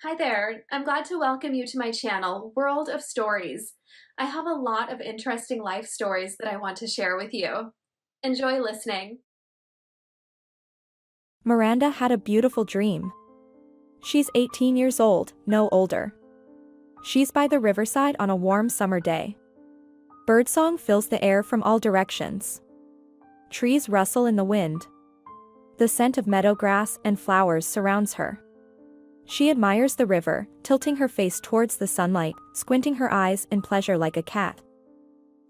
Hi there. I'm glad to welcome you to my channel, World of Stories. I have a lot of interesting life stories that I want to share with you. Enjoy listening. Miranda had a beautiful dream. She's 18 years old, no older. She's by the riverside on a warm summer day. Birdsong fills the air from all directions. Trees rustle in the wind. The scent of meadow grass and flowers surrounds her. She admires the river, tilting her face towards the sunlight, squinting her eyes in pleasure like a cat.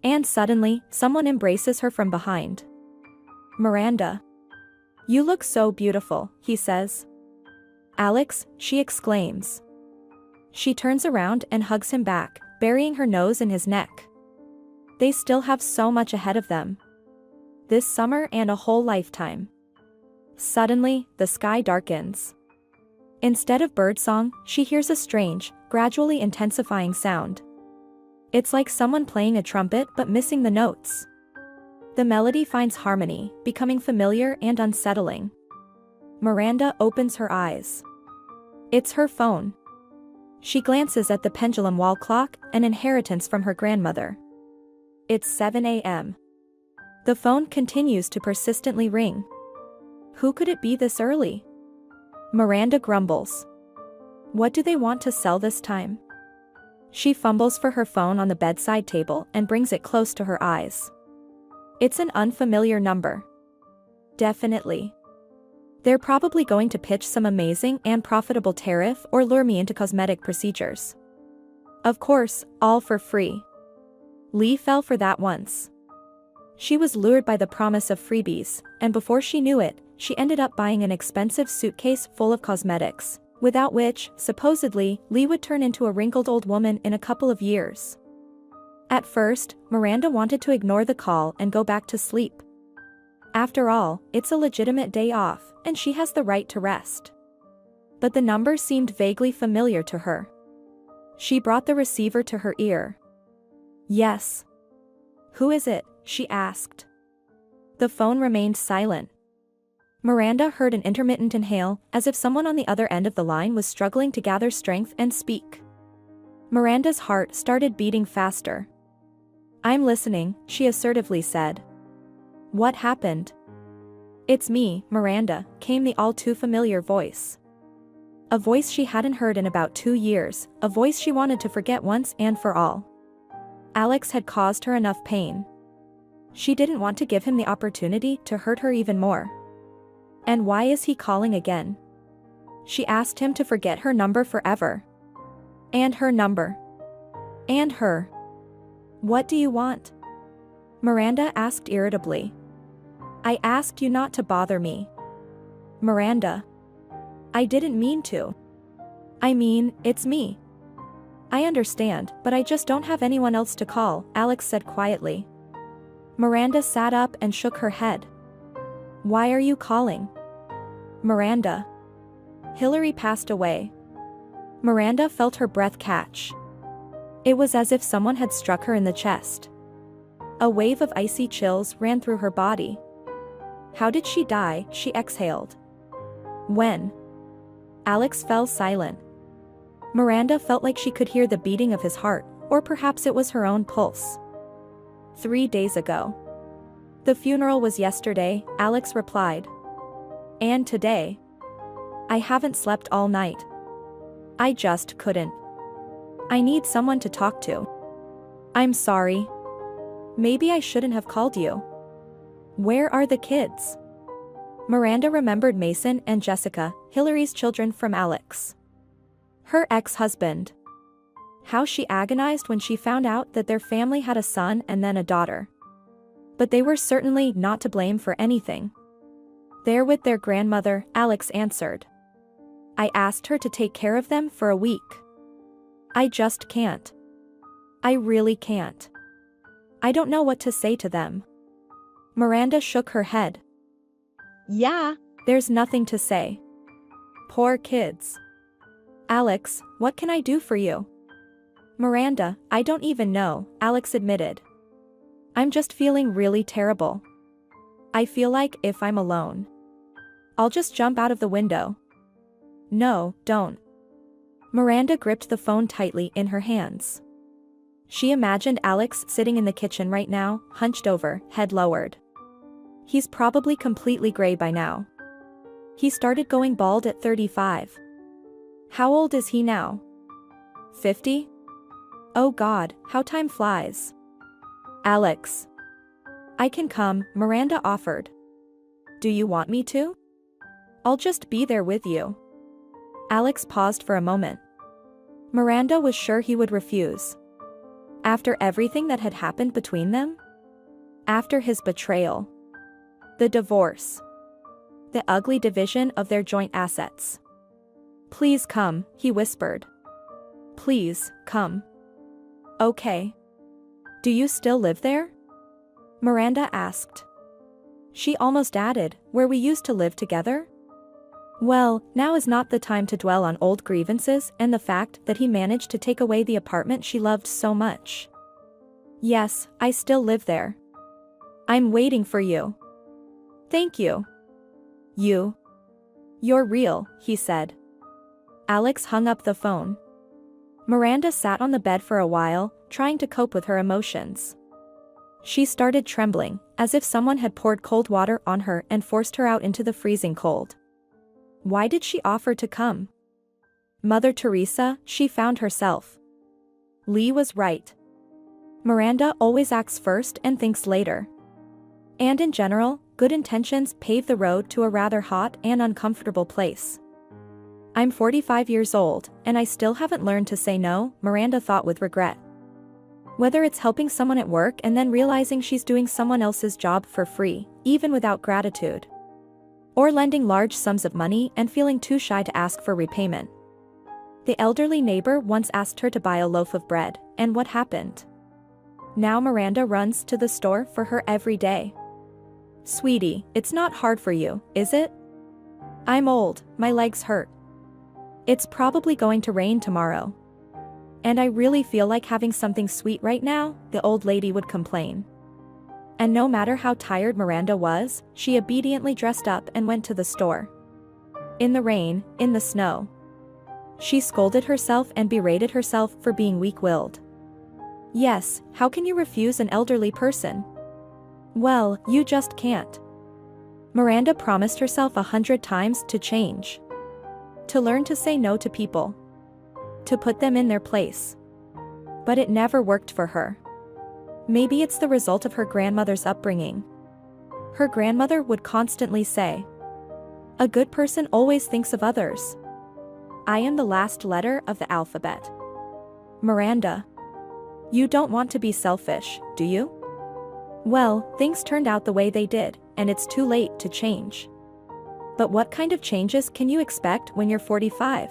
And suddenly, someone embraces her from behind. "Miranda. You look so beautiful," he says. "Alex," she exclaims. She turns around and hugs him back, burying her nose in his neck. They still have so much ahead of them. This summer and a whole lifetime. Suddenly, the sky darkens. Instead of birdsong, she hears a strange, gradually intensifying sound. It's like someone playing a trumpet but missing the notes. The melody finds harmony, becoming familiar and unsettling. Miranda opens her eyes. It's her phone. She glances at the pendulum wall clock, an inheritance from her grandmother. It's 7 a.m. The phone continues to persistently ring. Who could it be this early? Miranda grumbles. What do they want to sell this time? She fumbles for her phone on the bedside table and brings it close to her eyes. It's an unfamiliar number. Definitely. They're probably going to pitch some amazing and profitable tariff or lure me into cosmetic procedures. Of course, all for free. Lee fell for that once. She was lured by the promise of freebies, and before she knew it, she ended up buying an expensive suitcase full of cosmetics, without which, supposedly, Lee would turn into a wrinkled old woman in a couple of years. At first, Miranda wanted to ignore the call and go back to sleep. After all, it's a legitimate day off, and she has the right to rest. But the number seemed vaguely familiar to her. She brought the receiver to her ear. Yes. Who is it? She asked. The phone remained silent. Miranda heard an intermittent inhale, as if someone on the other end of the line was struggling to gather strength and speak. Miranda's heart started beating faster. I'm listening, she assertively said. What happened? It's me, Miranda, came the all-too-familiar voice. A voice she hadn't heard in about 2 years, a voice she wanted to forget once and for all. Alex had caused her enough pain. She didn't want to give him the opportunity to hurt her even more. And why is he calling again? She asked him to forget her number forever. And her number. And her. What do you want? Miranda asked irritably. I asked you not to bother me. Miranda. I didn't mean to. I mean, it's me. I understand, but I just don't have anyone else to call, Alex said quietly. Miranda sat up and shook her head. Why are you calling? Miranda. Hillary passed away. Miranda felt her breath catch. It was as if someone had struck her in the chest. A wave of icy chills ran through her body. How did she die? She exhaled. When? Alex fell silent. Miranda felt like she could hear the beating of his heart, or perhaps it was her own pulse. 3 days ago. The funeral was yesterday, Alex replied. And today? I haven't slept all night. I just couldn't. I need someone to talk to. I'm sorry. Maybe I shouldn't have called you. Where are the kids? Miranda remembered Mason and Jessica, Hillary's children from Alex. Her ex-husband. How she agonized when she found out that their family had a son and then a daughter. But they were certainly not to blame for anything. They're with their grandmother, Alex answered. I asked her to take care of them for a week. I just can't. I really can't. I don't know what to say to them. Miranda shook her head. Yeah, there's nothing to say. Poor kids. Alex, what can I do for you? Miranda, I don't even know, Alex admitted. I'm just feeling really terrible. I feel like if I'm alone, I'll just jump out of the window. No, don't. Miranda gripped the phone tightly in her hands. She imagined Alex sitting in the kitchen right now, hunched over, head lowered. He's probably completely gray by now. He started going bald at 35. How old is he now? 50? Oh God, how time flies. Alex. I can come, Miranda offered. Do you want me to? I'll just be there with you. Alex paused for a moment. Miranda was sure he would refuse. After everything that had happened between them? After his betrayal. The divorce. The ugly division of their joint assets. Please come, he whispered. Please, come. Okay. Do you still live there? Miranda asked. She almost added, where we used to live together? Well, now is not the time to dwell on old grievances and the fact that he managed to take away the apartment she loved so much. Yes, I still live there. I'm waiting for you. Thank you. You're real, he said. Alex hung up the phone. Miranda sat on the bed for a while, trying to cope with her emotions. She started trembling, as if someone had poured cold water on her and forced her out into the freezing cold. Why did she offer to come? Mother Teresa, she found herself. Lee was right. Miranda always acts first and thinks later. And in general, good intentions pave the road to a rather hot and uncomfortable place. I'm 45 years old, and I still haven't learned to say no, Miranda thought with regret. Whether it's helping someone at work and then realizing she's doing someone else's job for free, even without gratitude. Or lending large sums of money and feeling too shy to ask for repayment. The elderly neighbor once asked her to buy a loaf of bread, and what happened? Now Miranda runs to the store for her every day. Sweetie, it's not hard for you, is it? I'm old, my legs hurt. It's probably going to rain tomorrow. And I really feel like having something sweet right now, the old lady would complain. And no matter how tired Miranda was, she obediently dressed up and went to the store. In the rain, in the snow. She scolded herself and berated herself for being weak-willed. Yes, how can you refuse an elderly person? Well, you just can't. Miranda promised herself 100 times to change. To learn to say no to people. To put them in their place. But it never worked for her. Maybe it's the result of her grandmother's upbringing. Her grandmother would constantly say, a good person always thinks of others. I am the last letter of the alphabet. Miranda. You don't want to be selfish, do you? Well, things turned out the way they did, and it's too late to change. But what kind of changes can you expect when you're 45?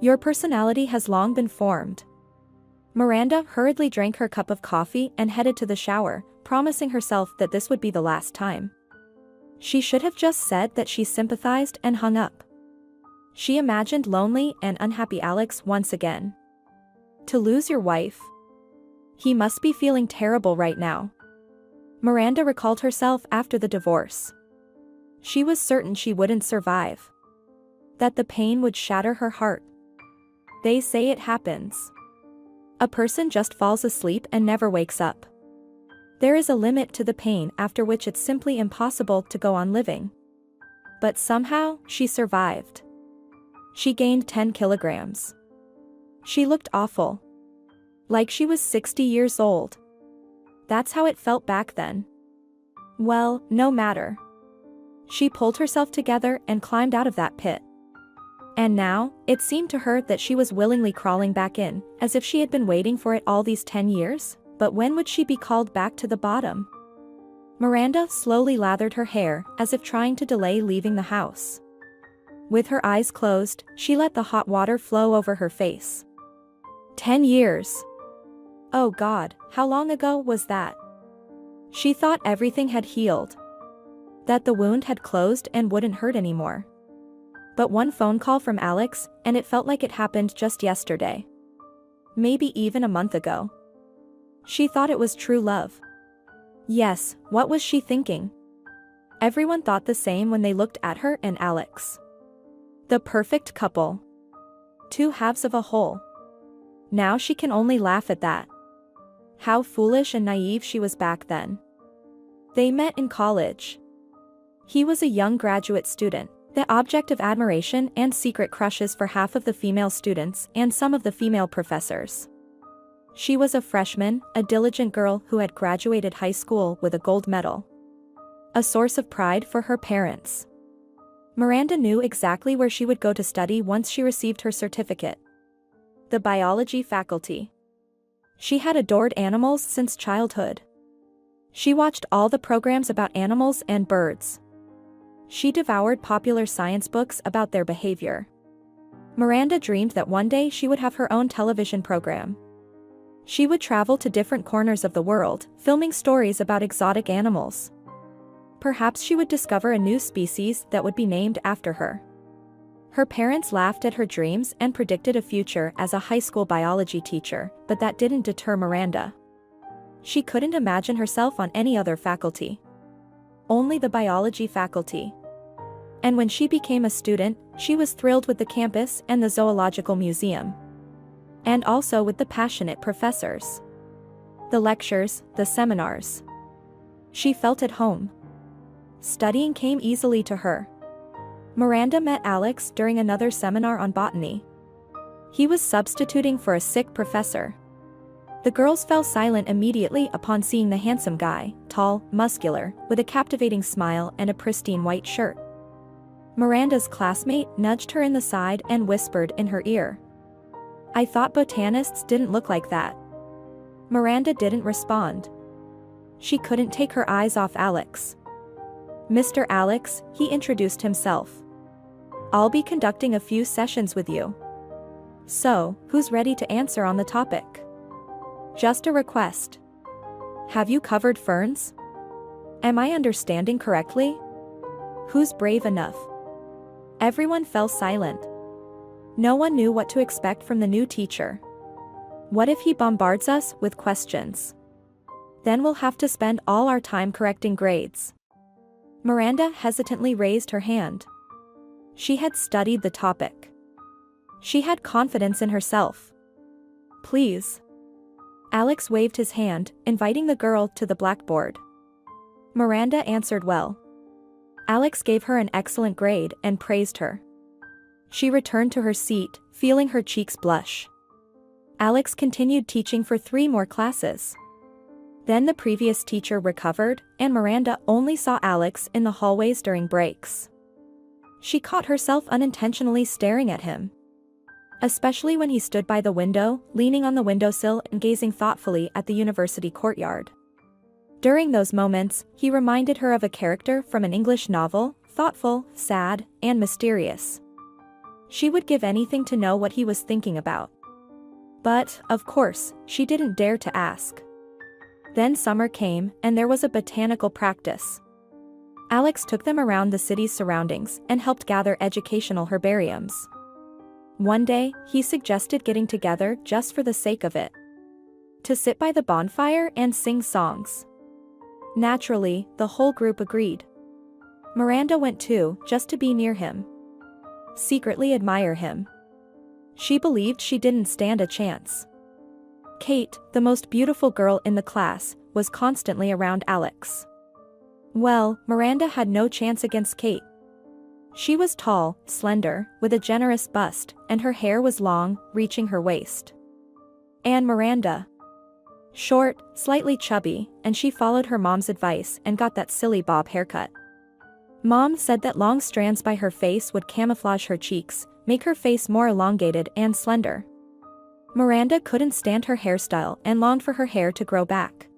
Your personality has long been formed. Miranda hurriedly drank her cup of coffee and headed to the shower, promising herself that this would be the last time. She should have just said that she sympathized and hung up. She imagined lonely and unhappy Alex once again. To lose your wife? He must be feeling terrible right now. Miranda recalled herself after the divorce. She was certain she wouldn't survive. That the pain would shatter her heart. They say it happens. A person just falls asleep and never wakes up. There is a limit to the pain after which it's simply impossible to go on living. But somehow, she survived. She gained 10 kilograms. She looked awful. Like she was 60 years old. That's how it felt back then. Well, no matter. She pulled herself together and climbed out of that pit. And now, it seemed to her that she was willingly crawling back in, as if she had been waiting for it all these 10 years, but when would she be called back to the bottom? Miranda slowly lathered her hair, as if trying to delay leaving the house. With her eyes closed, she let the hot water flow over her face. 10 years! Oh God, how long ago was that? She thought everything had healed. That the wound had closed and wouldn't hurt anymore. But one phone call from Alex, and it felt like it happened just yesterday. Maybe even a month ago. She thought it was true love. Yes, what was she thinking? Everyone thought the same when they looked at her and Alex. The perfect couple. two halves of a whole. Now she can only laugh at that. How foolish and naive she was back then. They met in college. He was a young graduate student, the object of admiration and secret crushes for half of the female students and some of the female professors. She was a freshman, a diligent girl who had graduated high school with a gold medal. A source of pride for her parents. Miranda knew exactly where she would go to study once she received her certificate. The biology faculty. She had adored animals since childhood. She watched all the programs about animals and birds. She devoured popular science books about their behavior. Miranda dreamed that one day she would have her own television program. She would travel to different corners of the world, filming stories about exotic animals. Perhaps she would discover a new species that would be named after her. Her parents laughed at her dreams and predicted a future as a high school biology teacher, but that didn't deter Miranda. She couldn't imagine herself on any other faculty. Only the biology faculty. And when she became a student, she was thrilled with the campus and the zoological museum. And also with the passionate professors. The lectures, the seminars. She felt at home. Studying came easily to her. Miranda met Alex during another seminar on botany. He was substituting for a sick professor. The girls fell silent immediately upon seeing the handsome guy, tall, muscular, with a captivating smile and a pristine white shirt. Miranda's classmate nudged her in the side and whispered in her ear. "I thought botanists didn't look like that." Miranda didn't respond. She couldn't take her eyes off Alex. "Mr. Alex," he introduced himself. "I'll be conducting a few sessions with you. So, who's ready to answer on the topic? Just a request. Have you covered ferns? Am I understanding correctly? Who's brave enough?" Everyone fell silent. No one knew what to expect from the new teacher. What if he bombards us with questions? Then we'll have to spend all our time correcting grades. Miranda hesitantly raised her hand. She had studied the topic. She had confidence in herself. "Please." Alex waved his hand, inviting the girl to the blackboard. Miranda answered well. Alex gave her an excellent grade and praised her. She returned to her seat, feeling her cheeks blush. Alex continued teaching for 3 more classes. Then the previous teacher recovered, and Miranda only saw Alex in the hallways during breaks. She caught herself unintentionally staring at him. Especially when he stood by the window, leaning on the windowsill and gazing thoughtfully at the university courtyard. During those moments, he reminded her of a character from an English novel, thoughtful, sad, and mysterious. She would give anything to know what he was thinking about. But, of course, she didn't dare to ask. Then summer came, and there was a botanical practice. Alex took them around the city's surroundings and helped gather educational herbariums. One day, he suggested getting together just for the sake of it. To sit by the bonfire and sing songs. Naturally, the whole group agreed. Miranda went too, just to be near him. Secretly admire him. She believed she didn't stand a chance. Kate, the most beautiful girl in the class, was constantly around Alex. Well, Miranda had no chance against Kate. She was tall, slender, with a generous bust, and her hair was long, reaching her waist. And Miranda? Short, slightly chubby, and she followed her mom's advice and got that silly bob haircut. Mom said that long strands by her face would camouflage her cheeks, make her face more elongated and slender. Miranda couldn't stand her hairstyle and longed for her hair to grow back.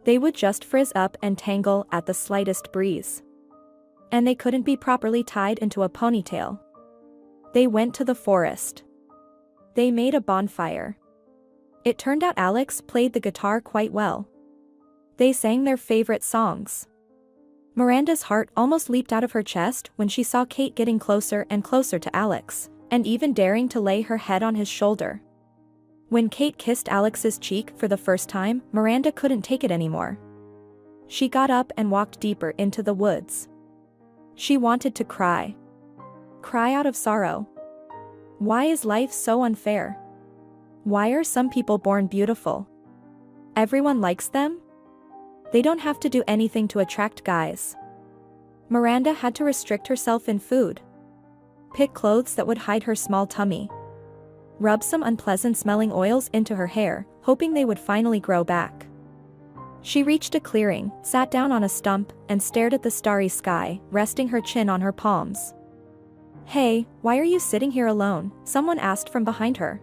They would just frizz up and tangle at the slightest breeze. And they couldn't be properly tied into a ponytail. They went to the forest. They made a bonfire. It turned out Alex played the guitar quite well. They sang their favorite songs. Miranda's heart almost leaped out of her chest when she saw Kate getting closer and closer to Alex, and even daring to lay her head on his shoulder. When Kate kissed Alex's cheek for the first time, Miranda couldn't take it anymore. She got up and walked deeper into the woods. She wanted to cry. Cry out of sorrow. Why is life so unfair? Why are some people born beautiful? Everyone likes them? They don't have to do anything to attract guys. Miranda had to restrict herself in food. Pick clothes that would hide her small tummy. Rub some unpleasant-smelling oils into her hair, hoping they would finally grow back. She reached a clearing, sat down on a stump, and stared at the starry sky, resting her chin on her palms. "Hey, why are you sitting here alone?" someone asked from behind her.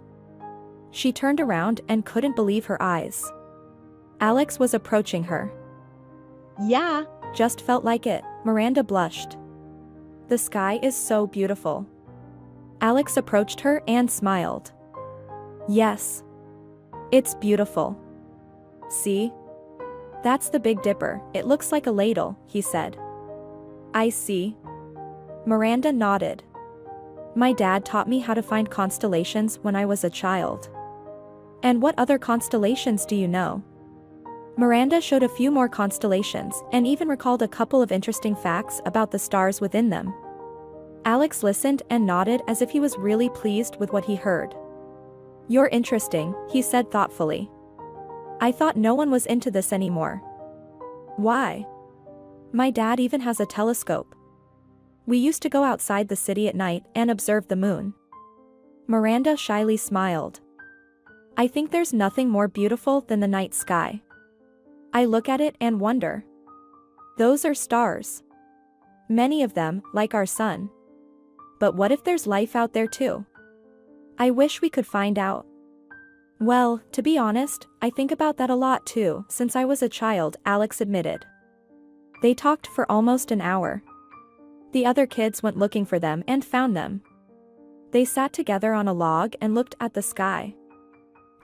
She turned around and couldn't believe her eyes. Alex was approaching her. Yeah, Just felt like it, Miranda blushed. "The sky is so beautiful." Alex approached her and smiled. "Yes. It's beautiful. See? That's the Big Dipper, it looks like a ladle," he said. "I see." Miranda nodded. "My dad taught me how to find constellations when I was a child." "And what other constellations do you know?" Miranda showed a few more constellations and even recalled a couple of interesting facts about the stars within them. Alex listened and nodded as if he was really pleased with what he heard. "You're interesting," he said thoughtfully. "I thought no one was into this anymore." "Why?" "My dad even has a telescope. We used to go outside the city at night and observe the moon." Miranda shyly smiled. "I think there's nothing more beautiful than the night sky. I look at it and wonder. Those are stars. Many of them, like our sun. But what if there's life out there too? I wish we could find out." "Well, to be honest, I think about that a lot too, since I was a child," Alex admitted. They talked for almost an hour. The other kids went looking for them and found them. They sat together on a log and looked at the sky.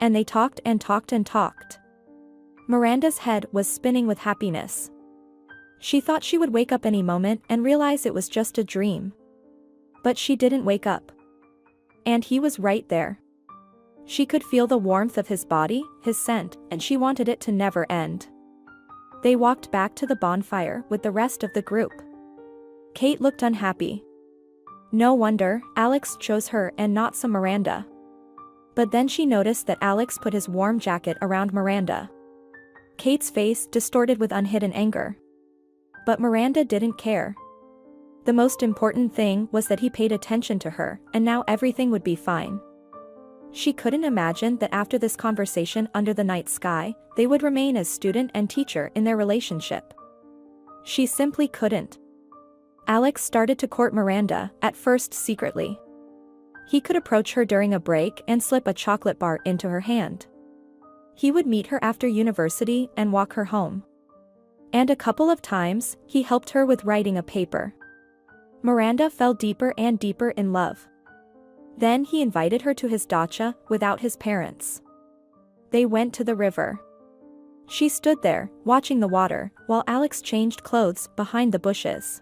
And they talked and talked and talked. Miranda's head was spinning with happiness. She thought she would wake up any moment and realize it was just a dream. But she didn't wake up. And he was right there. She could feel the warmth of his body, his scent, and she wanted it to never end. They walked back to the bonfire with the rest of the group. Kate looked unhappy. No wonder, Alex chose her and not some Miranda. But then she noticed that Alex put his warm jacket around Miranda. Kate's face distorted with unhidden anger. But Miranda didn't care. The most important thing was that he paid attention to her, and now everything would be fine. She couldn't imagine that after this conversation under the night sky, they would remain as student and teacher in their relationship. She simply couldn't. Alex started to court Miranda, at first secretly. He could approach her during a break and slip a chocolate bar into her hand. He would meet her after university and walk her home. And a couple of times, he helped her with writing a paper. Miranda fell deeper and deeper in love. Then he invited her to his dacha without his parents. They went to the river. She stood there, watching the water, while Alex changed clothes behind the bushes.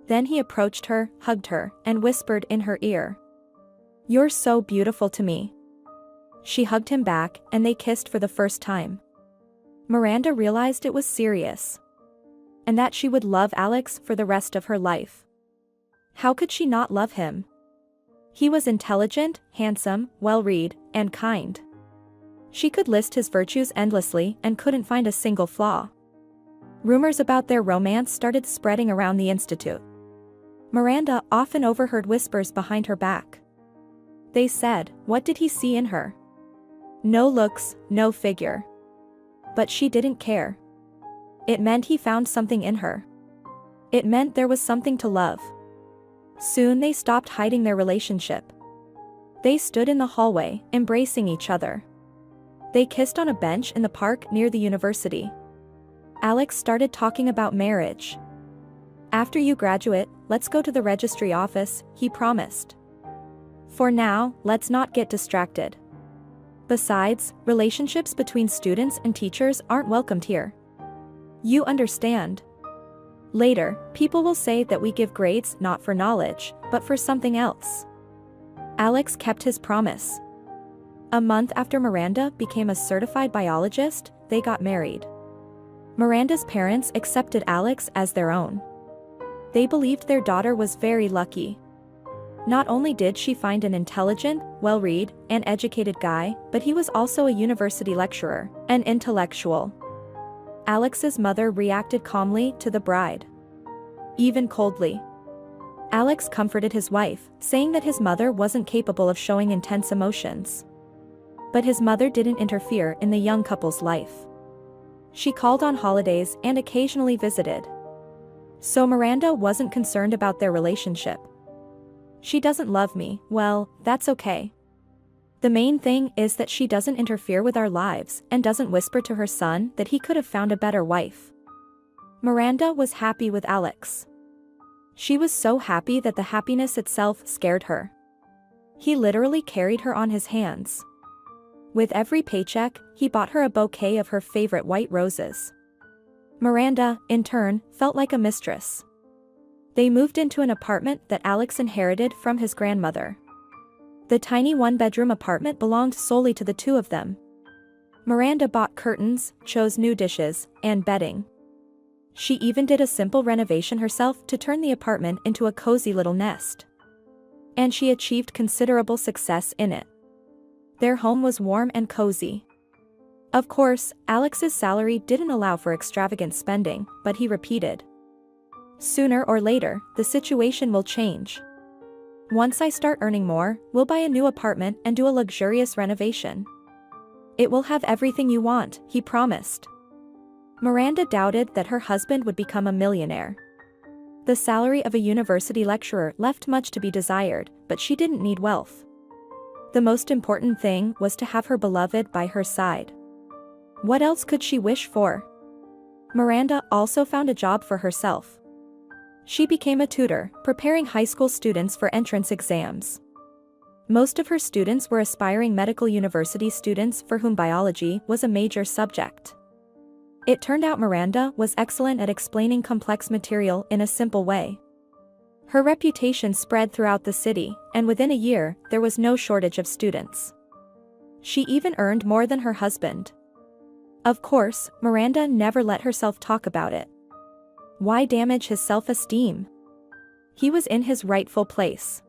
Then he approached her, hugged her, and whispered in her ear. "You're so beautiful to me." She hugged him back, and they kissed for the first time. Miranda realized it was serious. And that she would love Alex for the rest of her life. How could she not love him? He was intelligent, handsome, well-read, and kind. She could list his virtues endlessly and couldn't find a single flaw. Rumors about their romance started spreading around the institute. Miranda often overheard whispers behind her back. They said, "What did he see in her? No looks, no figure." But she didn't care. It meant he found something in her. It meant there was something to love. Soon they stopped hiding their relationship. They stood in the hallway, embracing each other. They kissed on a bench in the park near the university. Alex started talking about marriage. "After you graduate, let's go to the registry office," he promised. "For now, let's not get distracted. Besides, relationships between students and teachers aren't welcomed here. You understand? Later, people will say that we give grades not for knowledge, but for something else." Alex kept his promise. A month after Miranda became a certified biologist, they got married. Miranda's parents accepted Alex as their own. They believed their daughter was very lucky. Not only did she find an intelligent, well-read, and educated guy, but he was also a university lecturer, an intellectual. Alex's mother reacted calmly to the bride. Even coldly. Alex comforted his wife, saying that his mother wasn't capable of showing intense emotions. But his mother didn't interfere in the young couple's life. She called on holidays and occasionally visited. So Miranda wasn't concerned about their relationship. She doesn't love me, well, that's okay. The main thing is that she doesn't interfere with our lives and doesn't whisper to her son that he could have found a better wife. Miranda was happy with Alex. She was so happy that the happiness itself scared her. He literally carried her on his hands. With every paycheck, he bought her a bouquet of her favorite white roses. Miranda, in turn, felt like a mistress. They moved into an apartment that Alex inherited from his grandmother. The tiny one-bedroom apartment belonged solely to the two of them. Miranda bought curtains, chose new dishes, and bedding. She even did a simple renovation herself to turn the apartment into a cozy little nest. And she achieved considerable success in it. Their home was warm and cozy. Of course, Alex's salary didn't allow for extravagant spending, but he repeated. Sooner or later, the situation will change. Once I start earning more, we'll buy a new apartment and do a luxurious renovation. It will have everything you want, he promised. Miranda doubted that her husband would become a millionaire. The salary of a university lecturer left much to be desired, but she didn't need wealth. The most important thing was to have her beloved by her side. What else could she wish for? Miranda also found a job for herself. She became a tutor, preparing high school students for entrance exams. Most of her students were aspiring medical university students for whom biology was a major subject. It turned out Miranda was excellent at explaining complex material in a simple way. Her reputation spread throughout the city, and within a year, there was no shortage of students. She even earned more than her husband. Of course, Miranda never let herself talk about it. Why damage his self-esteem? He was in his rightful place.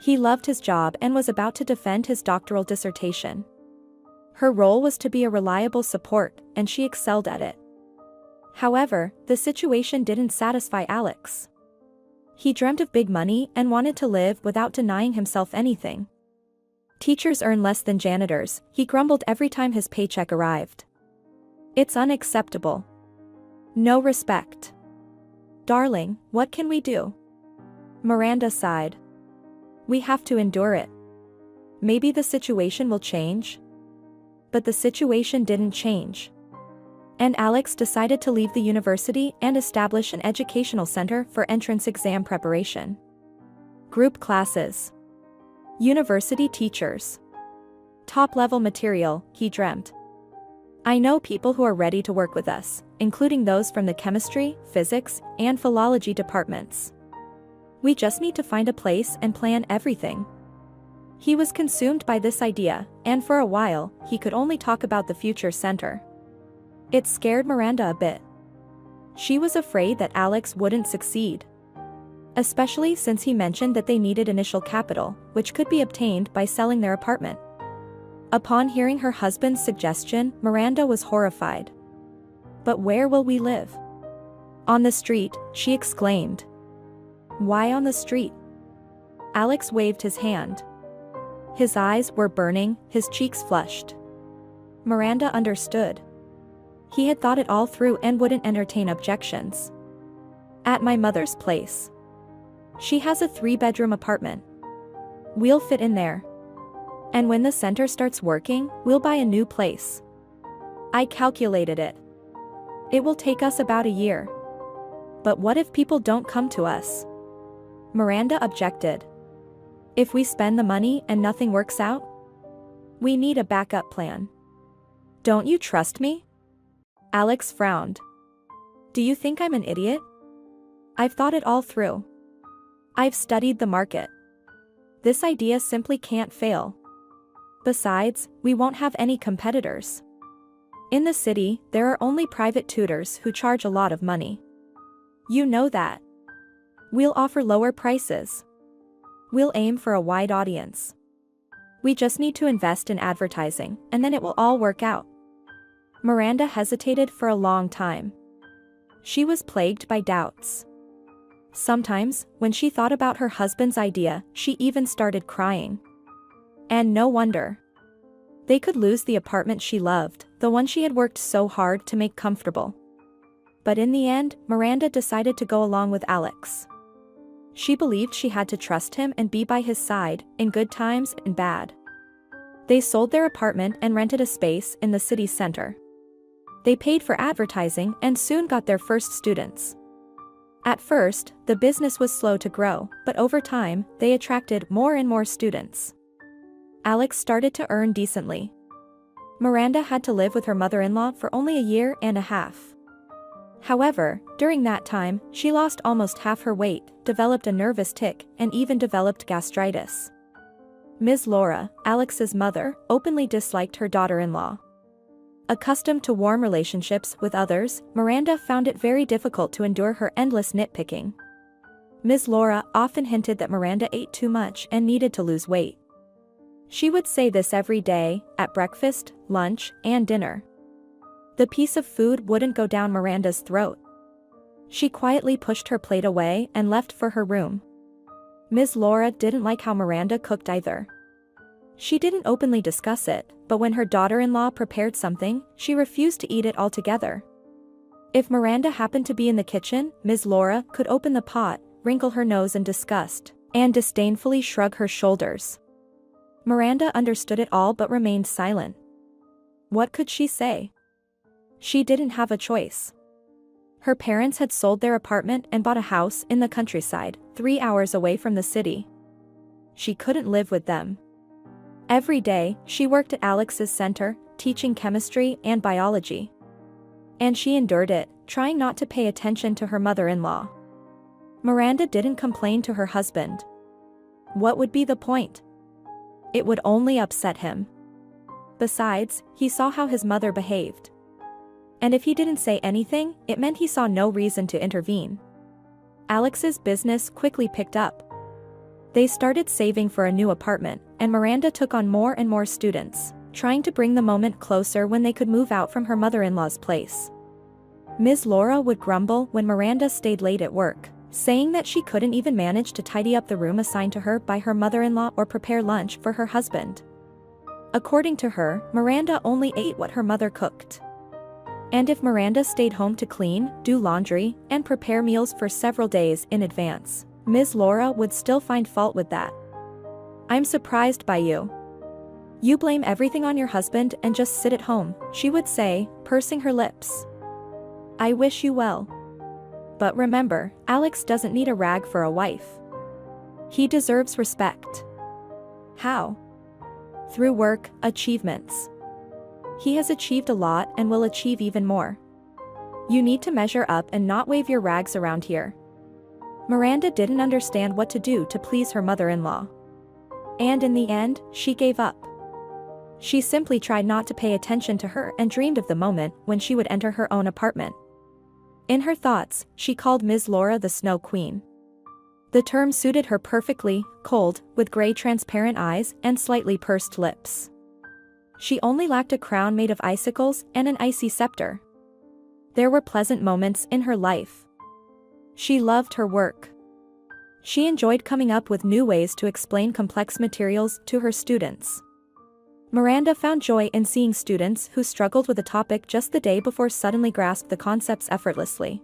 He loved his job and was about to defend his doctoral dissertation. Her role was to be a reliable support, and she excelled at it. However, the situation didn't satisfy Alex. He dreamt of big money and wanted to live without denying himself anything. Teachers earn less than janitors, he grumbled every time his paycheck arrived. It's unacceptable. No respect. Darling, what can we do? Miranda sighed. We have to endure it. Maybe the situation will change. But the situation didn't change. And Alex decided to leave the university and establish an educational center for entrance exam preparation. Group classes. University teachers. Top-level material, he dreamt. I know people who are ready to work with us, including those from the chemistry, physics, and philology departments. We just need to find a place and plan everything. He was consumed by this idea, and for a while, he could only talk about the future center. It scared Miranda a bit. She was afraid that Alex wouldn't succeed. Especially since he mentioned that they needed initial capital, which could be obtained by selling their apartment. Upon hearing her husband's suggestion, Miranda was horrified. But where will we live? On the street, she exclaimed. Why on the street? Alex waved his hand. His eyes were burning, his cheeks flushed. Miranda understood. He had thought it all through and wouldn't entertain objections. At my mother's place. She has a 3-bedroom apartment. We'll fit in there. And when the center starts working, we'll buy a new place. I calculated it. It will take us about a year. But what if people don't come to us? Miranda objected. If we spend the money and nothing works out? We need a backup plan. Don't you trust me? Alex frowned. Do you think I'm an idiot? I've thought it all through. I've studied the market. This idea simply can't fail. Besides, we won't have any competitors. In the city, there are only private tutors who charge a lot of money. You know that. We'll offer lower prices. We'll aim for a wide audience. We just need to invest in advertising, and then it will all work out. Miranda hesitated for a long time. She was plagued by doubts. Sometimes, when she thought about her husband's idea, she even started crying. And no wonder. They could lose the apartment she loved, the one she had worked so hard to make comfortable. But in the end, Miranda decided to go along with Alex. She believed she had to trust him and be by his side, in good times and bad. They sold their apartment and rented a space in the city center. They paid for advertising and soon got their first students. At first, the business was slow to grow, but over time, they attracted more and more students. Alex started to earn decently. Miranda had to live with her mother-in-law for only a year and a half. However, during that time, she lost almost half her weight, developed a nervous tic, and even developed gastritis. Ms. Laura, Alex's mother, openly disliked her daughter-in-law. Accustomed to warm relationships with others, Miranda found it very difficult to endure her endless nitpicking. Ms. Laura often hinted that Miranda ate too much and needed to lose weight. She would say this every day, at breakfast, lunch, and dinner. The piece of food wouldn't go down Miranda's throat. She quietly pushed her plate away and left for her room. Ms. Laura didn't like how Miranda cooked either. She didn't openly discuss it, but when her daughter-in-law prepared something, she refused to eat it altogether. If Miranda happened to be in the kitchen, Ms. Laura could open the pot, wrinkle her nose in disgust, and disdainfully shrug her shoulders. Miranda understood it all but remained silent. What could she say? She didn't have a choice. Her parents had sold their apartment and bought a house in the countryside, 3 hours away from the city. She couldn't live with them. Every day, she worked at Alex's center, teaching chemistry and biology. And she endured it, trying not to pay attention to her mother-in-law. Miranda didn't complain to her husband. What would be the point? It would only upset him. Besides, he saw how his mother behaved. And if he didn't say anything, it meant he saw no reason to intervene. Alex's business quickly picked up. They started saving for a new apartment, and Miranda took on more and more students, trying to bring the moment closer when they could move out from her mother-in-law's place. Ms. Laura would grumble when Miranda stayed late at work, saying that she couldn't even manage to tidy up the room assigned to her by her mother-in-law or prepare lunch for her husband. According to her, Miranda only ate what her mother cooked. And if Miranda stayed home to clean, do laundry, and prepare meals for several days in advance, Ms. Laura would still find fault with that. "I'm surprised by you. You blame everything on your husband and just sit at home," she would say, pursing her lips. "I wish you well. But remember, Alex doesn't need a rag for a wife. He deserves respect." How? Through work, achievements. He has achieved a lot and will achieve even more. You need to measure up and not wave your rags around here. Miranda didn't understand what to do to please her mother-in-law. And in the end, she gave up. She simply tried not to pay attention to her and dreamed of the moment when she would enter her own apartment. In her thoughts, she called Ms. Laura the Snow Queen. The term suited her perfectly, cold, with gray transparent eyes and slightly pursed lips. She only lacked a crown made of icicles and an icy scepter. There were pleasant moments in her life. She loved her work. She enjoyed coming up with new ways to explain complex materials to her students. Miranda found joy in seeing students who struggled with a topic just the day before suddenly grasp the concepts effortlessly.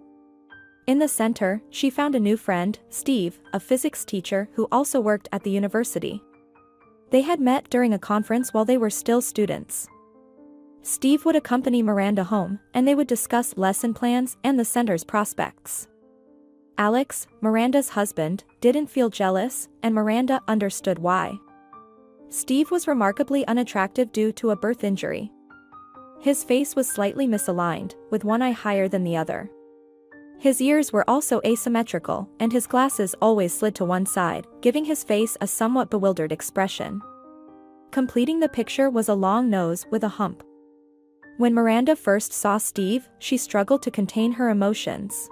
In the center, she found a new friend, Steve, a physics teacher who also worked at the university. They had met during a conference while they were still students. Steve would accompany Miranda home, and they would discuss lesson plans and the center's prospects. Alex, Miranda's husband, didn't feel jealous, and Miranda understood why. Steve was remarkably unattractive due to a birth injury. His face was slightly misaligned, with one eye higher than the other. His ears were also asymmetrical, and his glasses always slid to one side, giving his face a somewhat bewildered expression. Completing the picture was a long nose with a hump. When Miranda first saw Steve, she struggled to contain her emotions.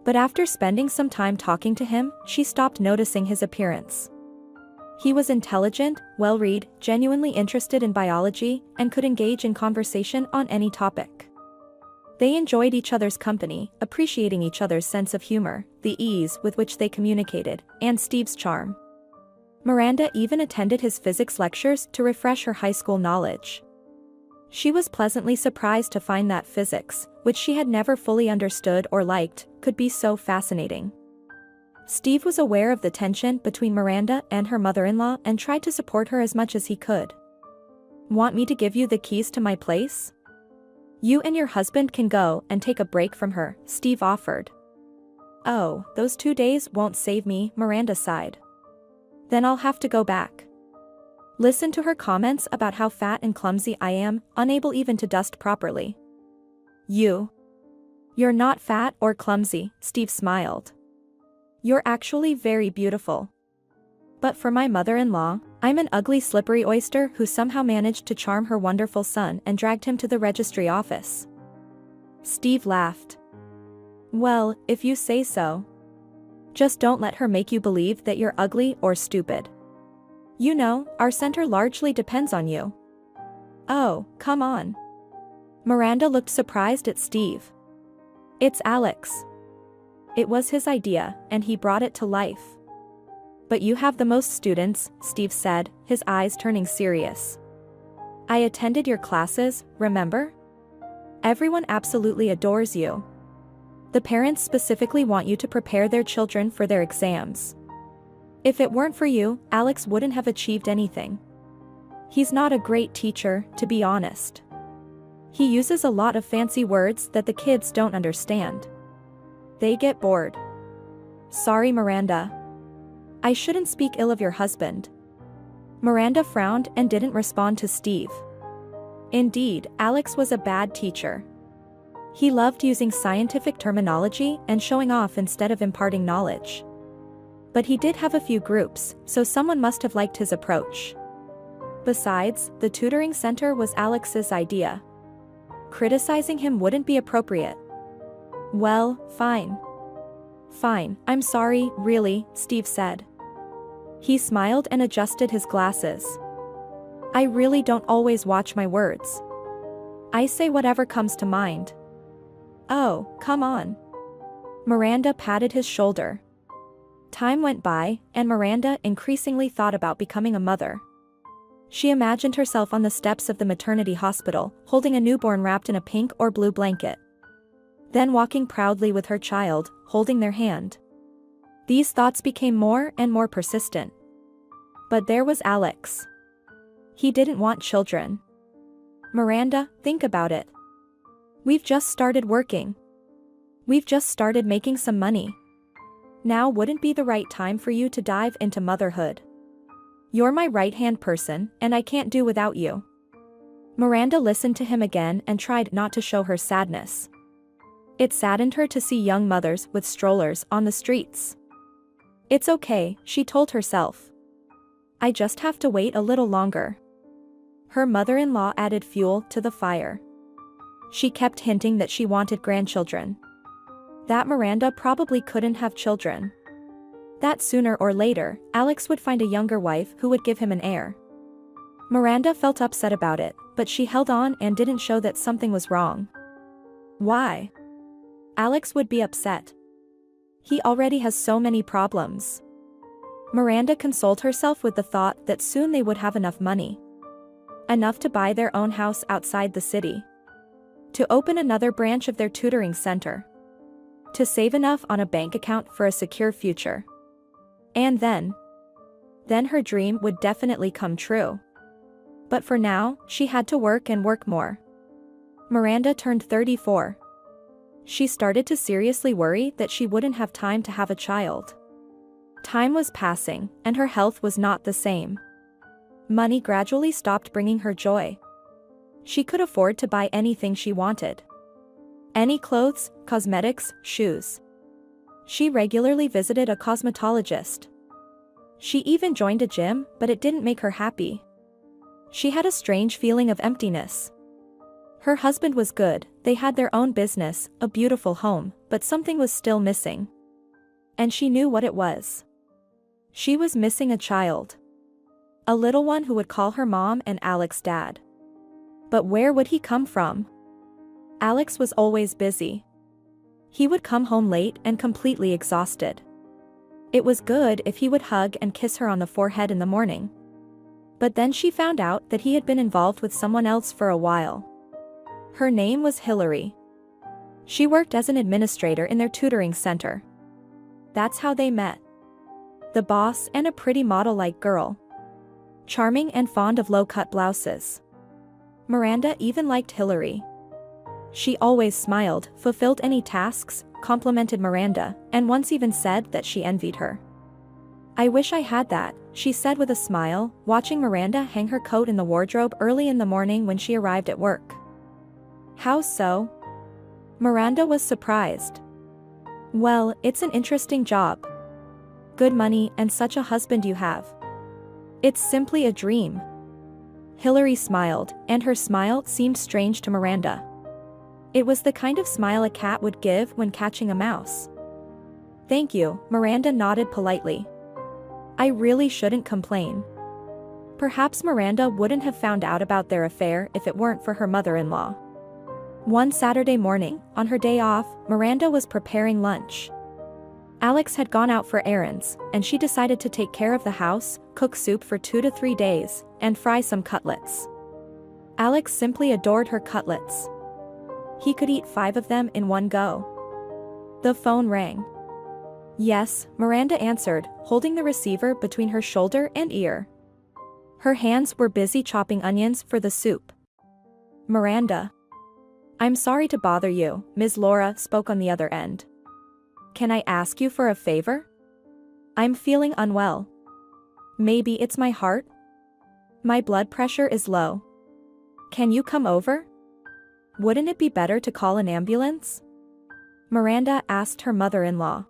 But after spending some time talking to him, she stopped noticing his appearance. He was intelligent, well-read, genuinely interested in biology, and could engage in conversation on any topic. They enjoyed each other's company, appreciating each other's sense of humor, the ease with which they communicated, and Steve's charm. Miranda even attended his physics lectures to refresh her high school knowledge. She was pleasantly surprised to find that physics, which she had never fully understood or liked, could be so fascinating. Steve was aware of the tension between Miranda and her mother-in-law and tried to support her as much as he could. "Want me to give you the keys to my place? You and your husband can go and take a break from her," Steve offered. "Oh, those 2 days won't save me," Miranda sighed. "Then I'll have to go back. Listen to her comments about how fat and clumsy I am, unable even to dust properly." You're not fat or clumsy," Steve smiled. "You're actually very beautiful. But for my mother-in-law, I'm an ugly slippery oyster who somehow managed to charm her wonderful son and dragged him to the registry office." Steve laughed. "Well, if you say so. Just don't let her make you believe that you're ugly or stupid. You know, our center largely depends on you." "Oh, come on." Miranda looked surprised at Steve. "It's Alex. It was his idea, and he brought it to life." "But you have the most students," Steve said, his eyes turning serious. "I attended your classes, remember? Everyone absolutely adores you. The parents specifically want you to prepare their children for their exams. If it weren't for you, Alex wouldn't have achieved anything. He's not a great teacher, to be honest. He uses a lot of fancy words that the kids don't understand. They get bored." "Sorry, Miranda. I shouldn't speak ill of your husband." Miranda frowned and didn't respond to Steve. Indeed, Alex was a bad teacher. He loved using scientific terminology and showing off instead of imparting knowledge. But he did have a few groups, so someone must have liked his approach. Besides, the tutoring center was Alex's idea. Criticizing him wouldn't be appropriate. "Well, fine. Fine, I'm sorry, really," Steve said. He smiled and adjusted his glasses. "I really don't always watch my words. I say whatever comes to mind." "Oh, come on." Miranda patted his shoulder. Time went by, and Miranda increasingly thought about becoming a mother. She imagined herself on the steps of the maternity hospital, holding a newborn wrapped in a pink or blue blanket. Then walking proudly with her child, holding their hand. These thoughts became more and more persistent. But there was Alex. He didn't want children. "Miranda, think about it. We've just started working. We've just started making some money. Now wouldn't be the right time for you to dive into motherhood. You're my right-hand person, and I can't do without you." Miranda listened to him again and tried not to show her sadness. It saddened her to see young mothers with strollers on the streets. "It's okay," she told herself. "I just have to wait a little longer." Her mother-in-law added fuel to the fire. She kept hinting that she wanted grandchildren. That Miranda probably couldn't have children. That sooner or later, Alex would find a younger wife who would give him an heir. Miranda felt upset about it, but she held on and didn't show that something was wrong. Why? Alex would be upset. He already has so many problems. Miranda consoled herself with the thought that soon they would have enough money. Enough to buy their own house outside the city. To open another branch of their tutoring center. To save enough on a bank account for a secure future. And then her dream would definitely come true. But for now, she had to work and work more. Miranda turned 34. She started to seriously worry that she wouldn't have time to have a child. Time was passing, and her health was not the same. Money gradually stopped bringing her joy. She could afford to buy anything she wanted. Any clothes, cosmetics, shoes. She regularly visited a cosmetologist. She even joined a gym, but it didn't make her happy. She had a strange feeling of emptiness. Her husband was good, they had their own business, a beautiful home, but something was still missing. And she knew what it was. She was missing a child. A little one who would call her mom and Alex dad. But where would he come from? Alex was always busy. He would come home late and completely exhausted. It was good if he would hug and kiss her on the forehead in the morning. But then she found out that he had been involved with someone else for a while. Her name was Hillary. She worked as an administrator in their tutoring center. That's how they met. The boss and a pretty model-like girl. Charming and fond of low-cut blouses. Miranda even liked Hillary. She always smiled, fulfilled any tasks, complimented Miranda, and once even said that she envied her. "I wish I had that," she said with a smile, watching Miranda hang her coat in the wardrobe early in the morning when she arrived at work. "How so?" Miranda was surprised. "Well, it's an interesting job. Good money and such a husband you have. It's simply a dream." Hillary smiled, and her smile seemed strange to Miranda. It was the kind of smile a cat would give when catching a mouse. "Thank you," Miranda nodded politely. "I really shouldn't complain." Perhaps Miranda wouldn't have found out about their affair if it weren't for her mother-in-law. One Saturday morning, on her day off, Miranda was preparing lunch. Alex had gone out for errands, and she decided to take care of the house, cook soup for 2 to 3 days, and fry some cutlets. Alex simply adored her cutlets. He could eat 5 of them in one go. The phone rang. "Yes," Miranda answered, holding the receiver between her shoulder and ear. Her hands were busy chopping onions for the soup. "Miranda. I'm sorry to bother you," Ms. Laura spoke on the other end. "Can I ask you for a favor? I'm feeling unwell. Maybe it's my heart? My blood pressure is low. Can you come over? Wouldn't it be better to call an ambulance?" Miranda asked her mother-in-law.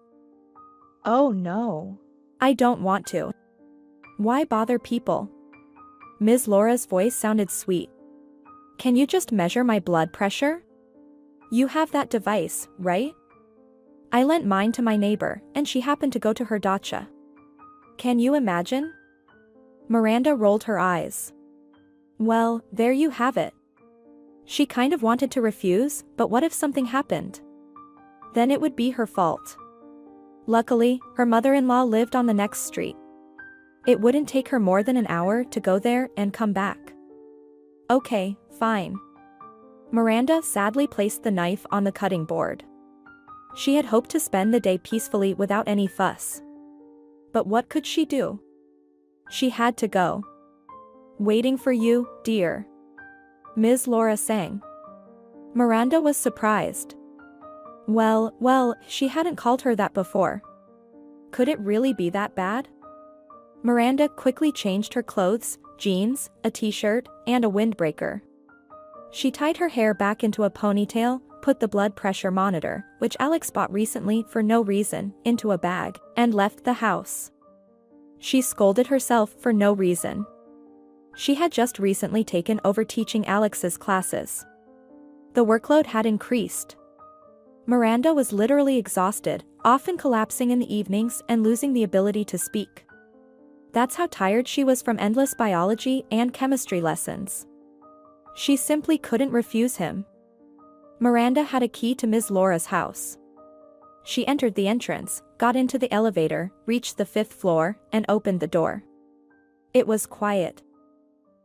Oh no. "I don't want to. Why bother people?" Ms. Laura's voice sounded sweet. "Can you just measure my blood pressure? You have that device, right? I lent mine to my neighbor, and she happened to go to her dacha. Can you imagine?" Miranda rolled her eyes. Well, there you have it. She kind of wanted to refuse, but what if something happened? Then it would be her fault. Luckily, her mother-in-law lived on the next street. It wouldn't take her more than an hour to go there and come back. "Okay, fine." Miranda sadly placed the knife on the cutting board. She had hoped to spend the day peacefully without any fuss. But what could she do? She had to go. "Waiting for you, dear," Ms. Laura sang. Miranda was surprised. Well, she hadn't called her that before. Could it really be that bad? Miranda quickly changed her clothes, jeans, a t-shirt, and a windbreaker. She tied her hair back into a ponytail, put the blood pressure monitor, which Alex bought recently for no reason, into a bag, and left the house. She scolded herself for no reason. She had just recently taken over teaching Alex's classes. The workload had increased. Miranda was literally exhausted, often collapsing in the evenings and losing the ability to speak. That's how tired she was from endless biology and chemistry lessons. She simply couldn't refuse him. Miranda had a key to Ms. Laura's house. She entered the entrance, got into the elevator, reached the 5th floor, and opened the door. It was quiet.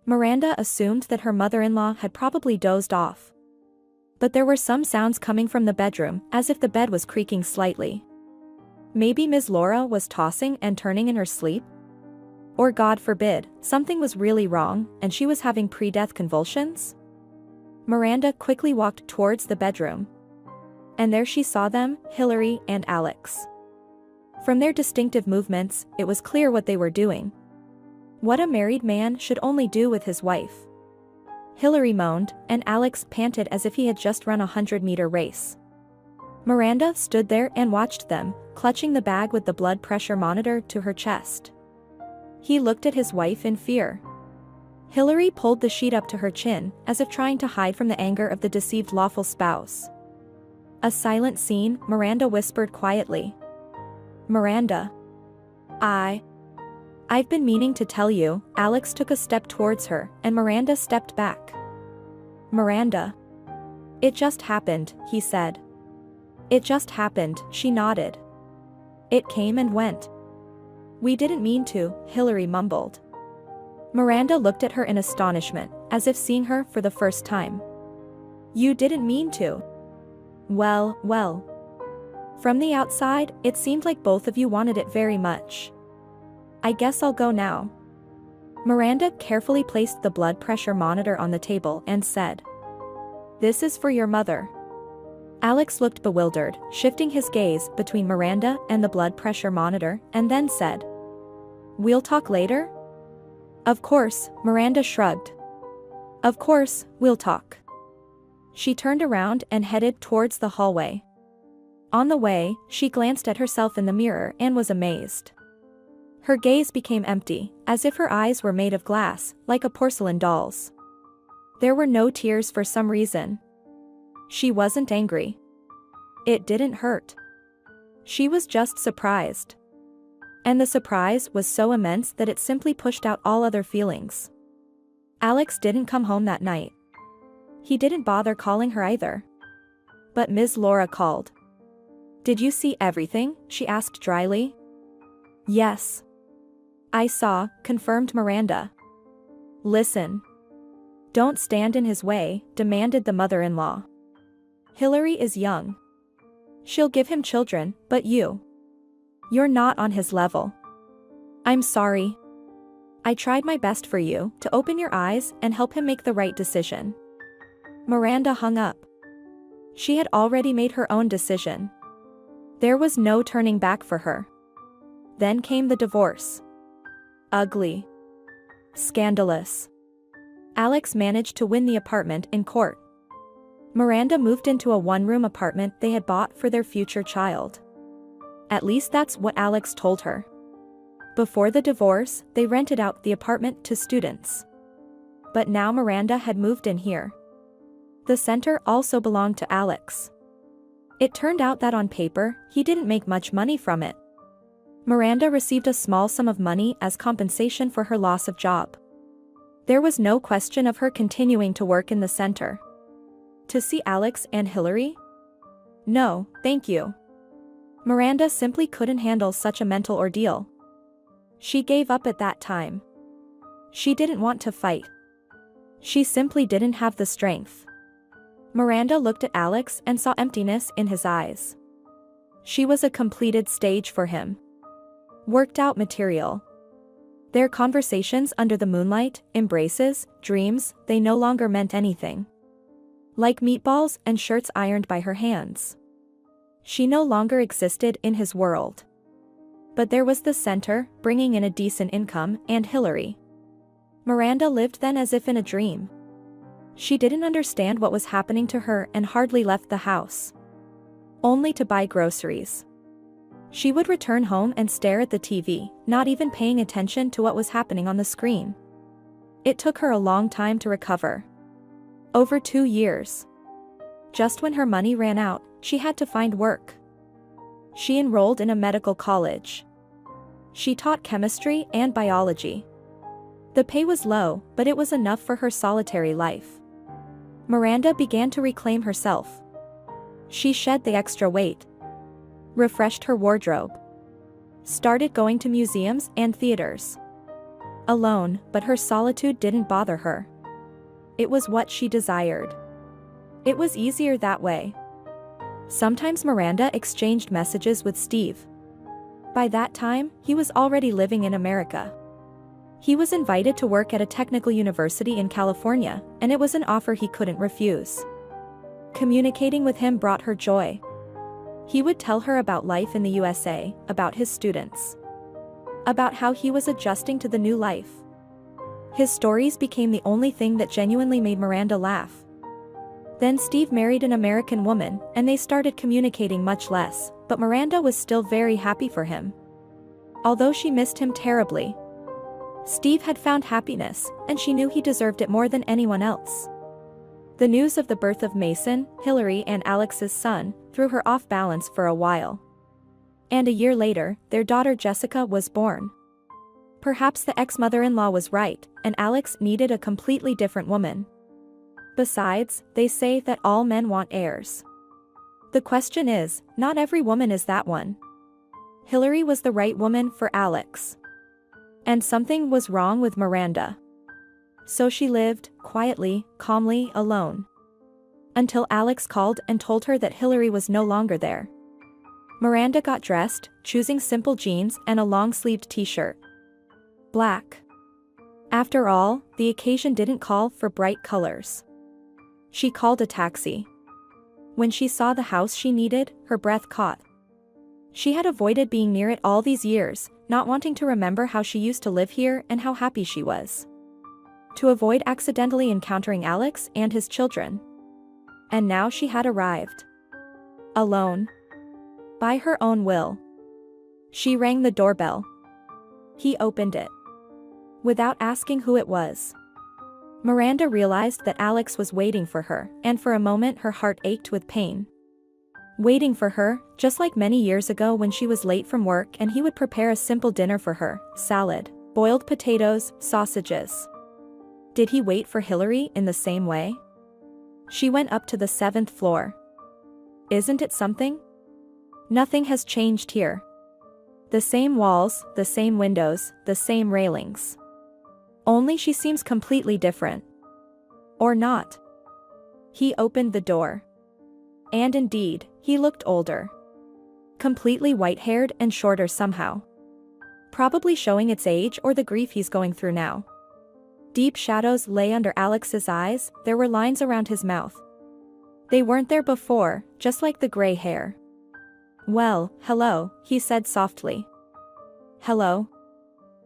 Miranda assumed that her mother-in-law had probably dozed off. But there were some sounds coming from the bedroom, as if the bed was creaking slightly. Maybe Ms. Laura was tossing and turning in her sleep? Or God forbid, something was really wrong, and she was having pre-death convulsions? Miranda quickly walked towards the bedroom. And there she saw them, Hillary and Alex. From their distinctive movements, it was clear what they were doing. What a married man should only do with his wife. Hillary moaned, and Alex panted as if he had just run a 100-meter race. Miranda stood there and watched them, clutching the bag with the blood pressure monitor to her chest. He looked at his wife in fear. Hillary pulled the sheet up to her chin, as if trying to hide from the anger of the deceived lawful spouse. A silent scene, Miranda whispered quietly. "Miranda. I I've been meaning to tell you. Alex took a step towards her, and Miranda stepped back. Miranda. It just happened, he said. It just happened, she nodded. It came and went. We didn't mean to, Hillary mumbled. Miranda looked at her in astonishment, as if seeing her for the first time. You didn't mean to. Well. From the outside, it seemed like both of you wanted it very much. I guess I'll go now. Miranda carefully placed the blood pressure monitor on the table and said, This is for your mother. Alex looked bewildered, shifting his gaze between Miranda and the blood pressure monitor, and then said, We'll talk later? Of course, Miranda shrugged. Of course, we'll talk. She turned around and headed towards the hallway. On the way, she glanced at herself in the mirror and was amazed. Her gaze became empty, as if her eyes were made of glass, like a porcelain doll's. There were no tears for some reason. She wasn't angry. It didn't hurt. She was just surprised. And the surprise was so immense that it simply pushed out all other feelings. Alex didn't come home that night. He didn't bother calling her either. But Ms. Laura called. Did you see everything? She asked dryly. Yes. I saw, confirmed Miranda. Listen. Don't stand in his way, demanded the mother-in-law. Hillary is young. She'll give him children, but you're not on his level. I'm sorry. I tried my best for you, to open your eyes and help him make the right decision. Miranda hung up. She had already made her own decision. There was no turning back for her. Then came the divorce. Ugly. Scandalous. Alex managed to win the apartment in court. Miranda moved into a one-room apartment they had bought for their future child. At least that's what Alex told her. Before the divorce, they rented out the apartment to students. But now Miranda had moved in here. The center also belonged to Alex. It turned out that on paper, he didn't make much money from it. Miranda received a small sum of money as compensation for her loss of job. There was no question of her continuing to work in the center. To see Alex and Hillary? No, thank you. Miranda simply couldn't handle such a mental ordeal. She gave up at that time. She didn't want to fight. She simply didn't have the strength. Miranda looked at Alex and saw emptiness in his eyes. She was a completed stage for him. Worked out material. Their conversations under the moonlight, embraces, dreams, they no longer meant anything. Like meatballs and shirts ironed by her hands. She no longer existed in his world. But there was the center, bringing in a decent income, and Hillary. Miranda lived then as if in a dream. She didn't understand what was happening to her and hardly left the house. Only to buy groceries. She would return home and stare at the TV, not even paying attention to what was happening on the screen. It took her a long time to recover. Over 2 years. Just when her money ran out, she had to find work. She enrolled in a medical college. She taught chemistry and biology. The pay was low, but it was enough for her solitary life. Miranda began to reclaim herself. She shed the extra weight. Refreshed her wardrobe. Started going to museums and theaters. Alone, but her solitude didn't bother her. It was what she desired. It was easier that way. Sometimes Miranda exchanged messages with Steve. By that time, he was already living in America. He was invited to work at a technical university in California, and it was an offer he couldn't refuse. Communicating with him brought her joy. He would tell her about life in the USA, about his students. About how he was adjusting to the new life. His stories became the only thing that genuinely made Miranda laugh. Then Steve married an American woman, and they started communicating much less, but Miranda was still very happy for him. Although she missed him terribly. Steve had found happiness, and she knew he deserved it more than anyone else. The news of the birth of Mason, Hillary and Alex's son, threw her off balance for a while. And a year later, their daughter Jessica was born. Perhaps the ex-mother-in-law was right, and Alex needed a completely different woman. Besides, they say that all men want heirs. The question is, not every woman is that one. Hillary was the right woman for Alex. And something was wrong with Miranda. So she lived, quietly, calmly, alone. Until Alex called and told her that Hillary was no longer there. Miranda got dressed, choosing simple jeans and a long-sleeved t-shirt. Black. After all, the occasion didn't call for bright colors. She called a taxi. When she saw the house she needed, her breath caught. She had avoided being near it all these years, not wanting to remember how she used to live here and how happy she was. To avoid accidentally encountering Alex and his children. And now she had arrived. Alone. By her own will. She rang the doorbell. He opened it. Without asking who it was. Miranda realized that Alex was waiting for her, and for a moment her heart ached with pain. Waiting for her, just like many years ago when she was late from work and he would prepare a simple dinner for her, salad, boiled potatoes, sausages. Did he wait for Hillary in the same way? She went up to the 7th floor. Isn't it something? Nothing has changed here. The same walls, the same windows, the same railings. Only she seems completely different. Or not. He opened the door. And indeed, he looked older. Completely white-haired and shorter somehow. Probably showing its age or the grief he's going through now. Deep shadows lay under Alex's eyes, there were lines around his mouth. They weren't there before, just like the gray hair. Well, hello, he said softly. Hello?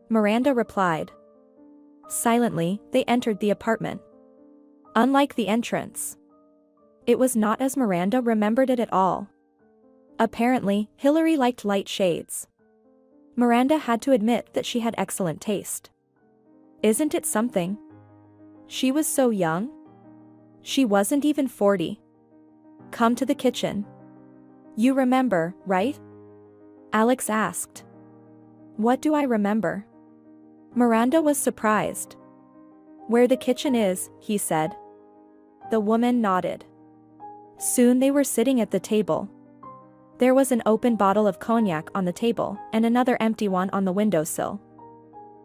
Miranda replied. Silently, they entered the apartment. Unlike the entrance. It was not as Miranda remembered it at all. Apparently, Hillary liked light shades. Miranda had to admit that she had excellent taste. Isn't it something? She was so young. She wasn't even 40. Come to the kitchen. You remember, right? Alex asked. What do I remember? Miranda was surprised. Where the kitchen is, he said. The woman nodded. Soon they were sitting at the table. There was an open bottle of cognac on the table, and another empty one on the windowsill.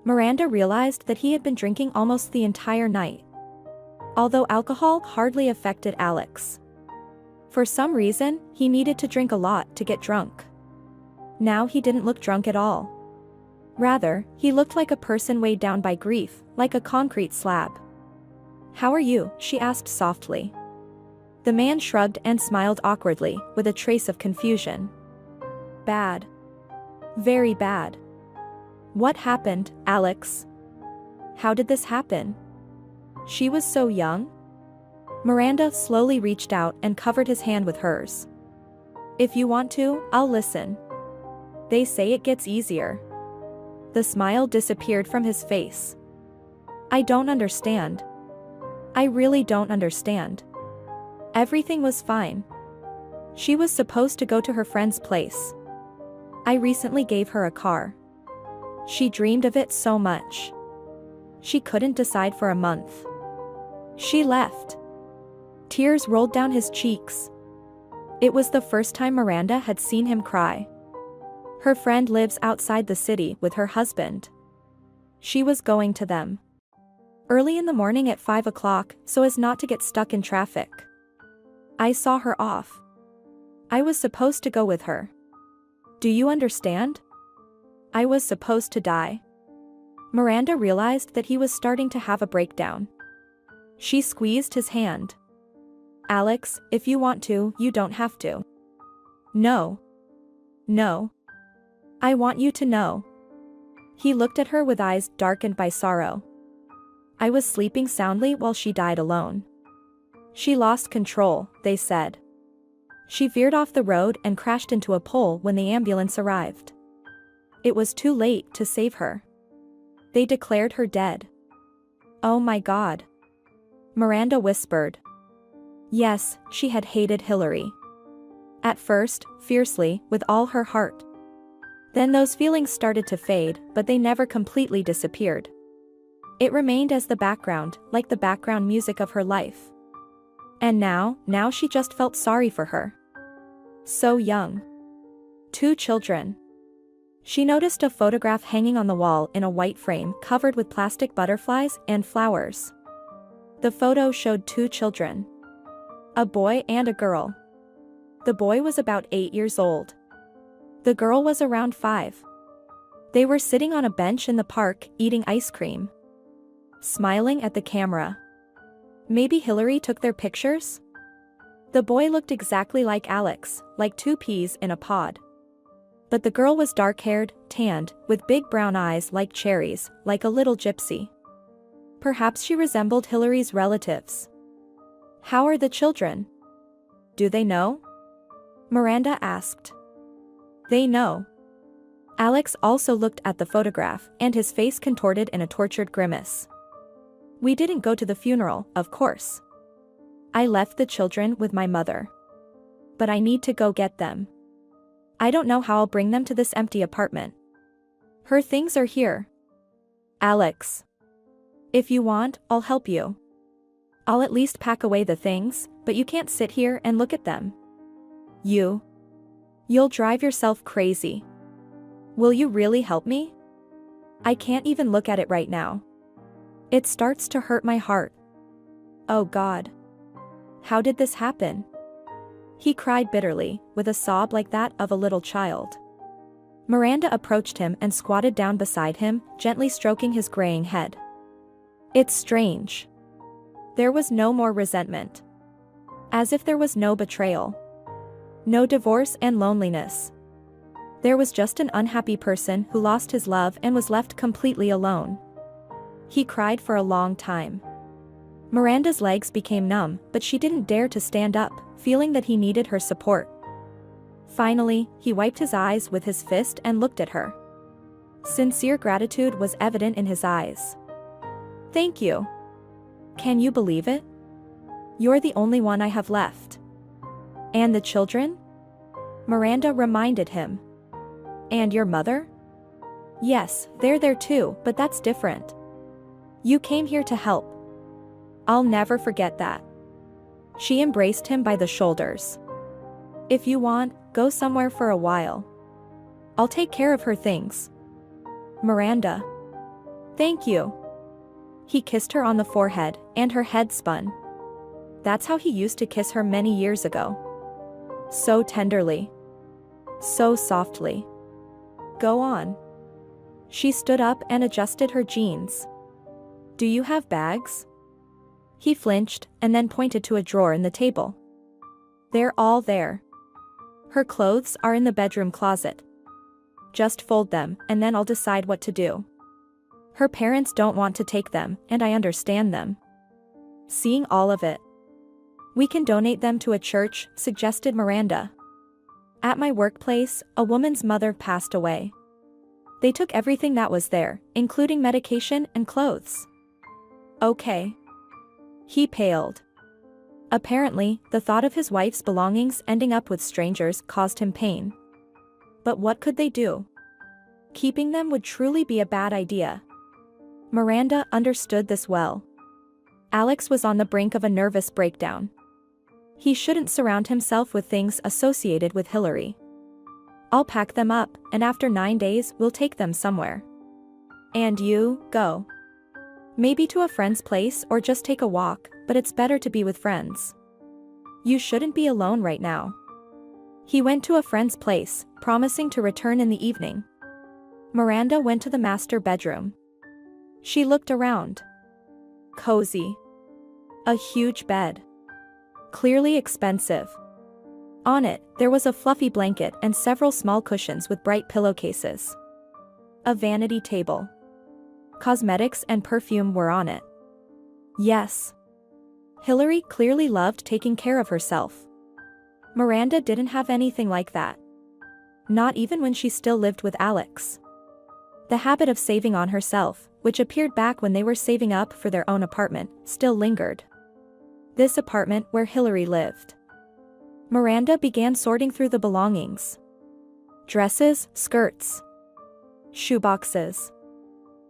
Miranda realized that he had been drinking almost the entire night. Although alcohol hardly affected Alex. For some reason, he needed to drink a lot to get drunk. Now he didn't look drunk at all. Rather, he looked like a person weighed down by grief, like a concrete slab. How are you? She asked softly. The man shrugged and smiled awkwardly, with a trace of confusion. Bad. Very bad. What happened, Alex? How did this happen? She was so young. Miranda slowly reached out and covered his hand with hers. If you want to, I'll listen. They say it gets easier. The smile disappeared from his face. I don't understand. I really don't understand. Everything was fine. She was supposed to go to her friend's place. I recently gave her a car. She dreamed of it so much. She couldn't decide for a month. She left. Tears rolled down his cheeks. It was the first time Miranda had seen him cry. Her friend lives outside the city with her husband. She was going to them. Early in the morning at 5 o'clock, so as not to get stuck in traffic. I saw her off. I was supposed to go with her. Do you understand? I was supposed to die. Miranda realized that he was starting to have a breakdown. She squeezed his hand. Alex, if you want to, you don't have to. No. No. I want you to know. He looked at her with eyes darkened by sorrow. I was sleeping soundly while she died alone. She lost control, they said. She veered off the road and crashed into a pole when the ambulance arrived. It was too late to save her. They declared her dead. Oh my God. Miranda whispered. Yes, she had hated Hillary. At first, fiercely, with all her heart. Then those feelings started to fade, but they never completely disappeared. It remained as the background, like the background music of her life. And now she just felt sorry for her. So young. 2 children. She noticed a photograph hanging on the wall in a white frame covered with plastic butterflies and flowers. The photo showed 2 children. A boy and a girl. The boy was about 8 years old. The girl was around 5. They were sitting on a bench in the park, eating ice cream. Smiling at the camera. Maybe Hillary took their pictures? The boy looked exactly like Alex, like 2 peas in a pod. But the girl was dark-haired, tanned, with big brown eyes like cherries, like a little gypsy. Perhaps she resembled Hillary's relatives. How are the children? Do they know? Miranda asked. They know. Alex also looked at the photograph, and his face contorted in a tortured grimace. We didn't go to the funeral, of course. I left the children with my mother. But I need to go get them. I don't know how I'll bring them to this empty apartment. Her things are here. Alex. If you want, I'll help you. I'll at least pack away the things, but you can't sit here and look at them. You'll drive yourself crazy. Will you really help me? I can't even look at it right now. It starts to hurt my heart. Oh God. How did this happen? He cried bitterly, with a sob like that of a little child. Miranda approached him and squatted down beside him, gently stroking his graying head. It's strange. There was no more resentment. As if there was no betrayal. No divorce and loneliness. There was just an unhappy person who lost his love and was left completely alone. He cried for a long time. Miranda's legs became numb, but she didn't dare to stand up, feeling that he needed her support. Finally, he wiped his eyes with his fist and looked at her. Sincere gratitude was evident in his eyes. Thank you. Can you believe it? You're the only one I have left. And the children? Miranda reminded him. And your mother? Yes, they're there too, but that's different. You came here to help. I'll never forget that. She embraced him by the shoulders. If you want, go somewhere for a while. I'll take care of her things. Miranda. Thank you. He kissed her on the forehead, and her head spun. That's how he used to kiss her many years ago. So tenderly. So softly. Go on. She stood up and adjusted her jeans. Do you have bags? He flinched, and then pointed to a drawer in the table. They're all there. Her clothes are in the bedroom closet. Just fold them, and then I'll decide what to do. Her parents don't want to take them, and I understand them. Seeing all of it. We can donate them to a church, suggested Miranda. At my workplace, a woman's mother passed away. They took everything that was there, including medication and clothes. Okay. He paled. Apparently, the thought of his wife's belongings ending up with strangers caused him pain. But what could they do? Keeping them would truly be a bad idea. Miranda understood this well. Alex was on the brink of a nervous breakdown. He shouldn't surround himself with things associated with Hillary. I'll pack them up, and after 9 days we'll take them somewhere. And you, go. Maybe to a friend's place or just take a walk, but it's better to be with friends. You shouldn't be alone right now. He went to a friend's place, promising to return in the evening. Miranda went to the master bedroom. She looked around. Cozy. A huge bed. Clearly expensive. On it, there was a fluffy blanket and several small cushions with bright pillowcases. A vanity table. Cosmetics and perfume were on it. Yes. Hillary clearly loved taking care of herself. Miranda didn't have anything like that. Not even when she still lived with Alex. The habit of saving on herself, which appeared back when they were saving up for their own apartment, still lingered. This apartment where Hillary lived. Miranda began sorting through the belongings. Dresses, skirts, shoeboxes.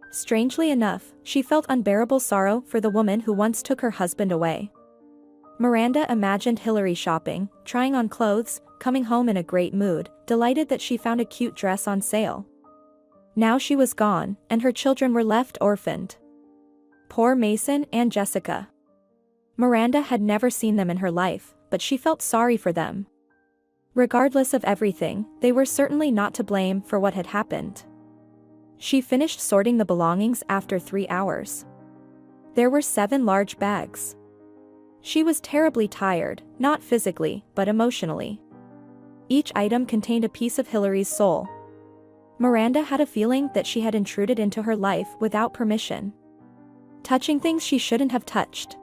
Strangely enough, she felt unbearable sorrow for the woman who once took her husband away. Miranda imagined Hillary shopping, trying on clothes, coming home in a great mood, delighted that she found a cute dress on sale. Now she was gone, and her children were left orphaned. Poor Mason and Jessica. Miranda had never seen them in her life, but she felt sorry for them. Regardless of everything, they were certainly not to blame for what had happened. She finished sorting the belongings after 3 hours. There were 7 large bags. She was terribly tired, not physically, but emotionally. Each item contained a piece of Hillary's soul. Miranda had a feeling that she had intruded into her life without permission, touching things she shouldn't have touched.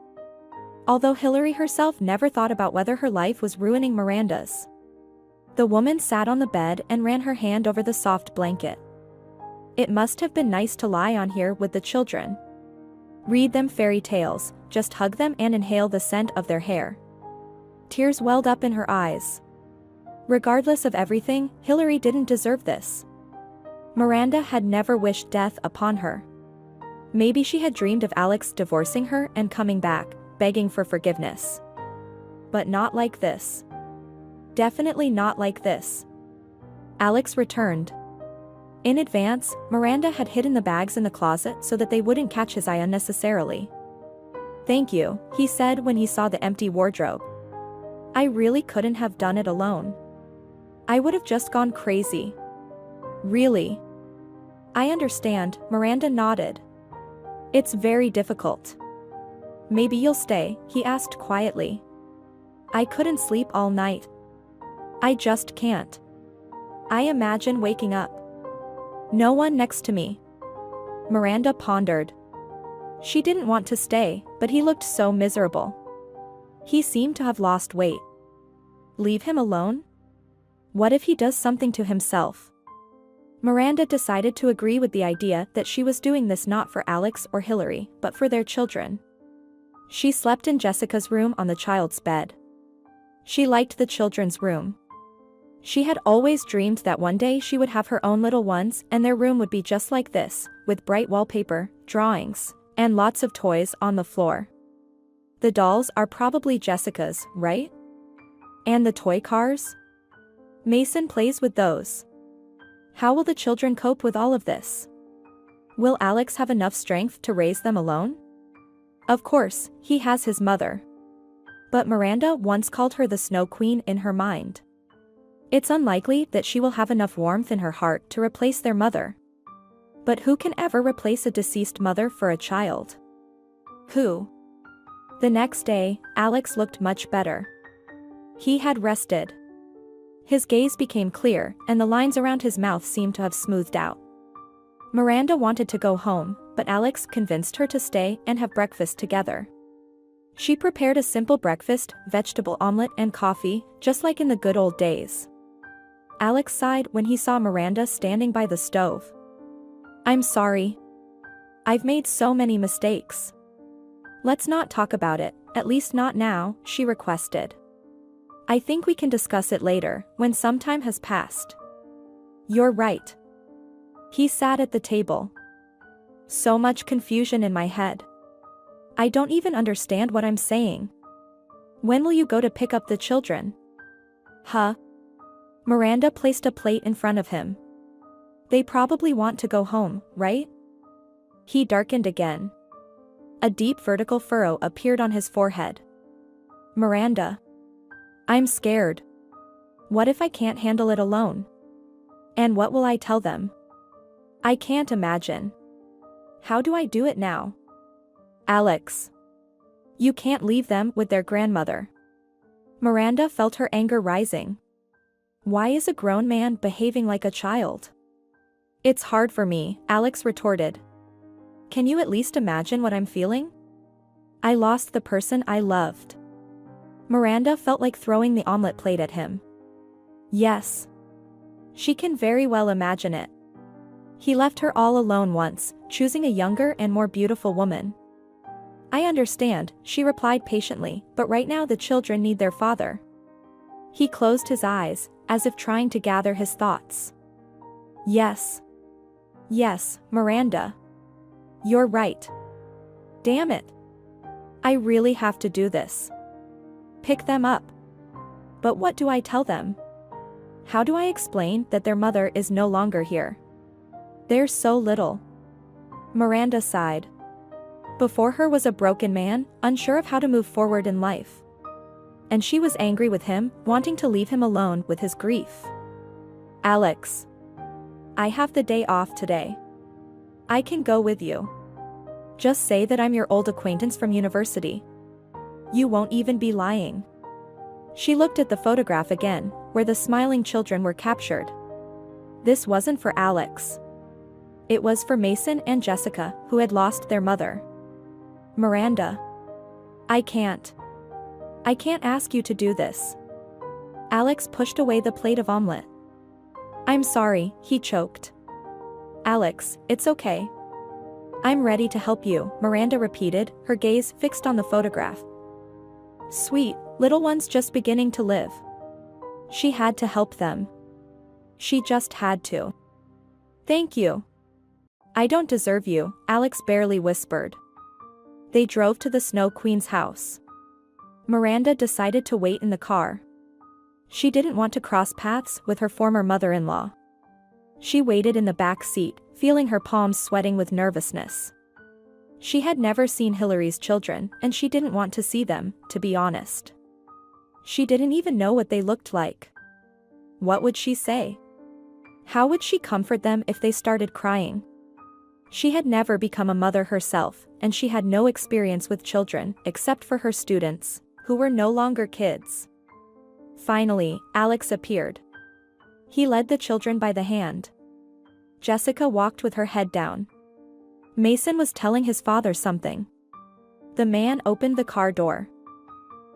Although Hillary herself never thought about whether her life was ruining Miranda's. The woman sat on the bed and ran her hand over the soft blanket. It must have been nice to lie on here with the children. Read them fairy tales, just hug them and inhale the scent of their hair. Tears welled up in her eyes. Regardless of everything, Hillary didn't deserve this. Miranda had never wished death upon her. Maybe she had dreamed of Alex divorcing her and coming back, begging for forgiveness. But not like this. Definitely not like this. Alex returned. In advance, Miranda had hidden the bags in the closet so that they wouldn't catch his eye unnecessarily. "Thank you," he said when he saw the empty wardrobe. "I really couldn't have done it alone. I would have just gone crazy." "Really?" "I understand," Miranda nodded. "It's very difficult." "Maybe you'll stay," he asked quietly. "I couldn't sleep all night. I just can't. I imagine waking up. No one next to me." Miranda pondered. She didn't want to stay, but he looked so miserable. He seemed to have lost weight. Leave him alone? What if he does something to himself? Miranda decided to agree with the idea that she was doing this not for Alex or Hillary, but for their children. She slept in Jessica's room on the child's bed. She liked the children's room. She had always dreamed that one day she would have her own little ones and their room would be just like this, with bright wallpaper, drawings, and lots of toys on the floor. The dolls are probably Jessica's, right? And the toy cars? Mason plays with those. How will the children cope with all of this? Will Alex have enough strength to raise them alone? Of course, he has his mother. But Miranda once called her the Snow Queen in her mind. It's unlikely that she will have enough warmth in her heart to replace their mother. But who can ever replace a deceased mother for a child? Who? The next day, Alex looked much better. He had rested. His gaze became clear, and the lines around his mouth seemed to have smoothed out. Miranda wanted to go home, but Alex convinced her to stay and have breakfast together. She prepared a simple breakfast, vegetable omelet and coffee, just like in the good old days. Alex sighed when he saw Miranda standing by the stove. "I'm sorry. I've made so many mistakes. Let's not talk about it, at least not now," she requested. "I think we can discuss it later, when some time has passed." "You're right." He sat at the table. "So much confusion in my head. I don't even understand what I'm saying. When will you go to pick up the children?" "Huh?" Miranda placed a plate in front of him. "They probably want to go home, right?" He darkened again. A deep vertical furrow appeared on his forehead. "Miranda. I'm scared. What if I can't handle it alone? And what will I tell them? I can't imagine. How do I do it now?" "Alex. You can't leave them with their grandmother." Miranda felt her anger rising. Why is a grown man behaving like a child? "It's hard for me," Alex retorted. "Can you at least imagine what I'm feeling? I lost the person I loved." Miranda felt like throwing the omelet plate at him. Yes. She can very well imagine it. He left her all alone once, choosing a younger and more beautiful woman. "I understand," she replied patiently, "but right now the children need their father." He closed his eyes, as if trying to gather his thoughts. Yes. Yes, Miranda. You're right. Damn it. I really have to do this. Pick them up. But what do I tell them? How do I explain that their mother is no longer here? There's so little. Miranda sighed. Before her was a broken man, unsure of how to move forward in life. And she was angry with him, wanting to leave him alone with his grief. Alex. I have the day off today. I can go with you. Just say that I'm your old acquaintance from university. You won't even be lying. She looked at the photograph again, where the smiling children were captured. This wasn't for Alex. It was for Mason and Jessica, who had lost their mother. Miranda. I can't ask you to do this. Alex pushed away the plate of omelet. I'm sorry, he choked. Alex, it's okay. I'm ready to help you, Miranda repeated, her gaze fixed on the photograph. Sweet, little ones just beginning to live. She had to help them. She just had to. Thank you. I don't deserve you, Alex barely whispered. They drove to the Snow Queen's house. Miranda decided to wait in the car. She didn't want to cross paths with her former mother-in-law. She waited in the back seat, feeling her palms sweating with nervousness. She had never seen Hillary's children, and she didn't want to see them, to be honest. She didn't even know what they looked like. What would she say? How would she comfort them if they started crying? She had never become a mother herself, and she had no experience with children, except for her students, who were no longer kids. Finally, Alex appeared. He led the children by the hand. Jessica walked with her head down. Mason was telling his father something. The man opened the car door.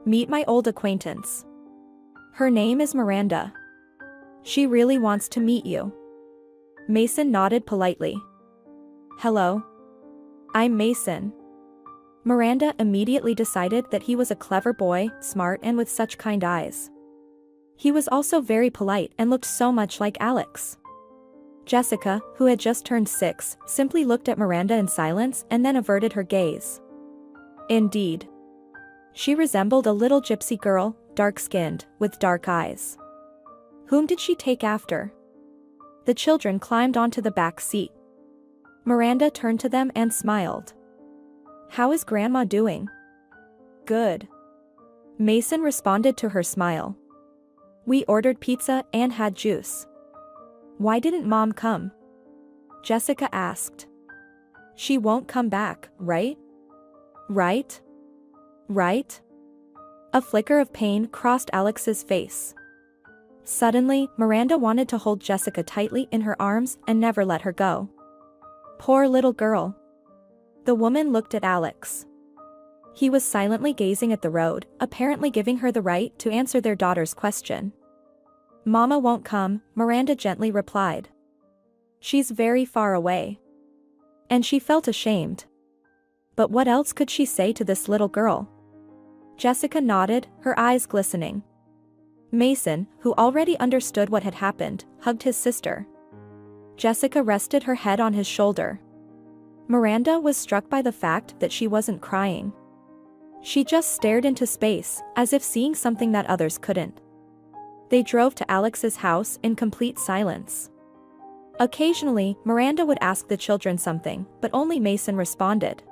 Meet my old acquaintance. Her name is Miranda. She really wants to meet you. Mason nodded politely. Hello. I'm Mason. Miranda immediately decided that he was a clever boy, smart and with such kind eyes. He was also very polite and looked so much like Alex. Jessica, who had just turned 6, simply looked at Miranda in silence and then averted her gaze. Indeed. She resembled a little gypsy girl, dark-skinned, with dark eyes. Whom did she take after? The children climbed onto the back seat. Miranda turned to them and smiled. How is Grandma doing? Good. Mason responded to her smile. We ordered pizza and had juice. Why didn't Mom come? Jessica asked. She won't come back, right? Right? Right? A flicker of pain crossed Alex's face. Suddenly, Miranda wanted to hold Jessica tightly in her arms and never let her go. Poor little girl. The woman looked at Alex. He was silently gazing at the road, apparently giving her the right to answer their daughter's question. Mama won't come, Miranda gently replied. She's very far away. And she felt ashamed. But what else could she say to this little girl? Jessica nodded, her eyes glistening. Mason, who already understood what had happened, hugged his sister. Jessica rested her head on his shoulder. Miranda was struck by the fact that she wasn't crying. She just stared into space, as if seeing something that others couldn't. They drove to Alex's house in complete silence. Occasionally, Miranda would ask the children something, but only Mason responded.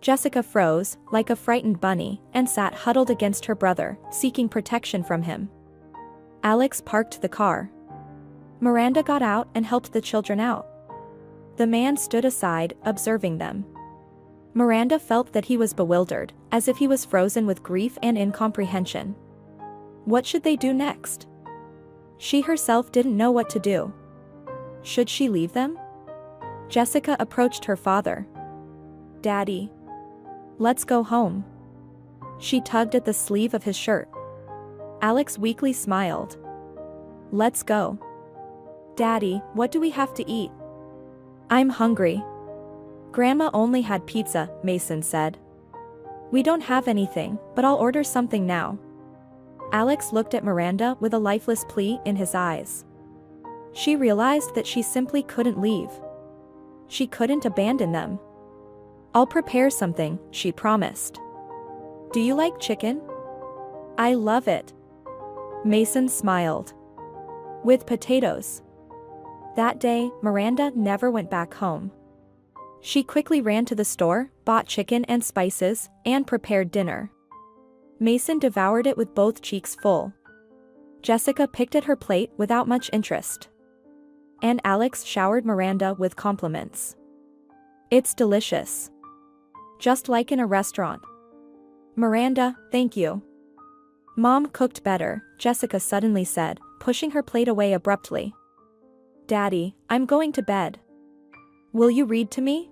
Jessica froze, like a frightened bunny, and sat huddled against her brother, seeking protection from him. Alex parked the car. Miranda got out and helped the children out. The man stood aside, observing them. Miranda felt that he was bewildered, as if he was frozen with grief and incomprehension. What should they do next? She herself didn't know what to do. Should she leave them? Jessica approached her father. Daddy. Let's go home. She tugged at the sleeve of his shirt. Alex weakly smiled. Let's go. Daddy, what do we have to eat? I'm hungry. Grandma only had pizza, Mason said. We don't have anything, but I'll order something now. Alex looked at Miranda with a lifeless plea in his eyes. She realized that she simply couldn't leave. She couldn't abandon them. "I'll prepare something," she promised. "Do you like chicken?" "I love it." Mason smiled. "With potatoes." That day, Miranda never went back home. She quickly ran to the store, bought chicken and spices, and prepared dinner. Mason devoured it with both cheeks full. Jessica picked at her plate without much interest. And Alex showered Miranda with compliments. "It's delicious. Just like in a restaurant." "Miranda, thank you." "Mom cooked better," Jessica suddenly said, pushing her plate away abruptly. "Daddy, I'm going to bed. Will you read to me?"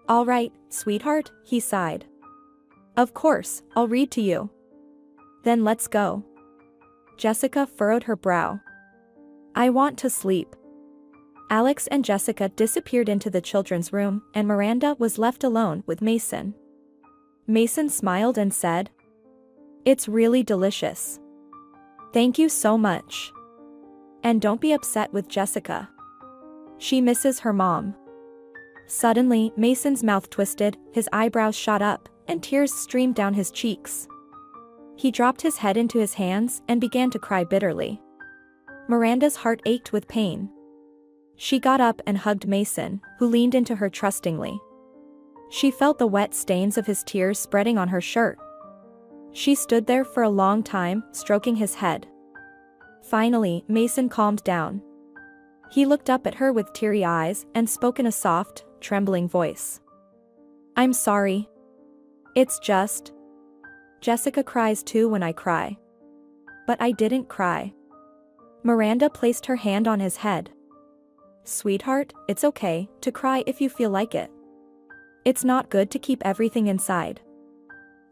"All right, sweetheart," he sighed. "Of course, I'll read to you." "Then let's go." Jessica furrowed her brow. "I want to sleep." Alex and Jessica disappeared into the children's room, and Miranda was left alone with Mason. Mason smiled and said, "It's really delicious. Thank you so much. And don't be upset with Jessica. She misses her mom." Suddenly, Mason's mouth twisted, his eyebrows shot up, and tears streamed down his cheeks. He dropped his head into his hands and began to cry bitterly. Miranda's heart ached with pain. She got up and hugged Mason, who leaned into her trustingly. She felt the wet stains of his tears spreading on her shirt. She stood there for a long time, stroking his head. Finally, Mason calmed down. He looked up at her with teary eyes and spoke in a soft, trembling voice. "I'm sorry. It's just. Jessica cries too when I cry. But I didn't cry." Miranda placed her hand on his head. "Sweetheart, it's okay to cry if you feel like it. It's not good to keep everything inside."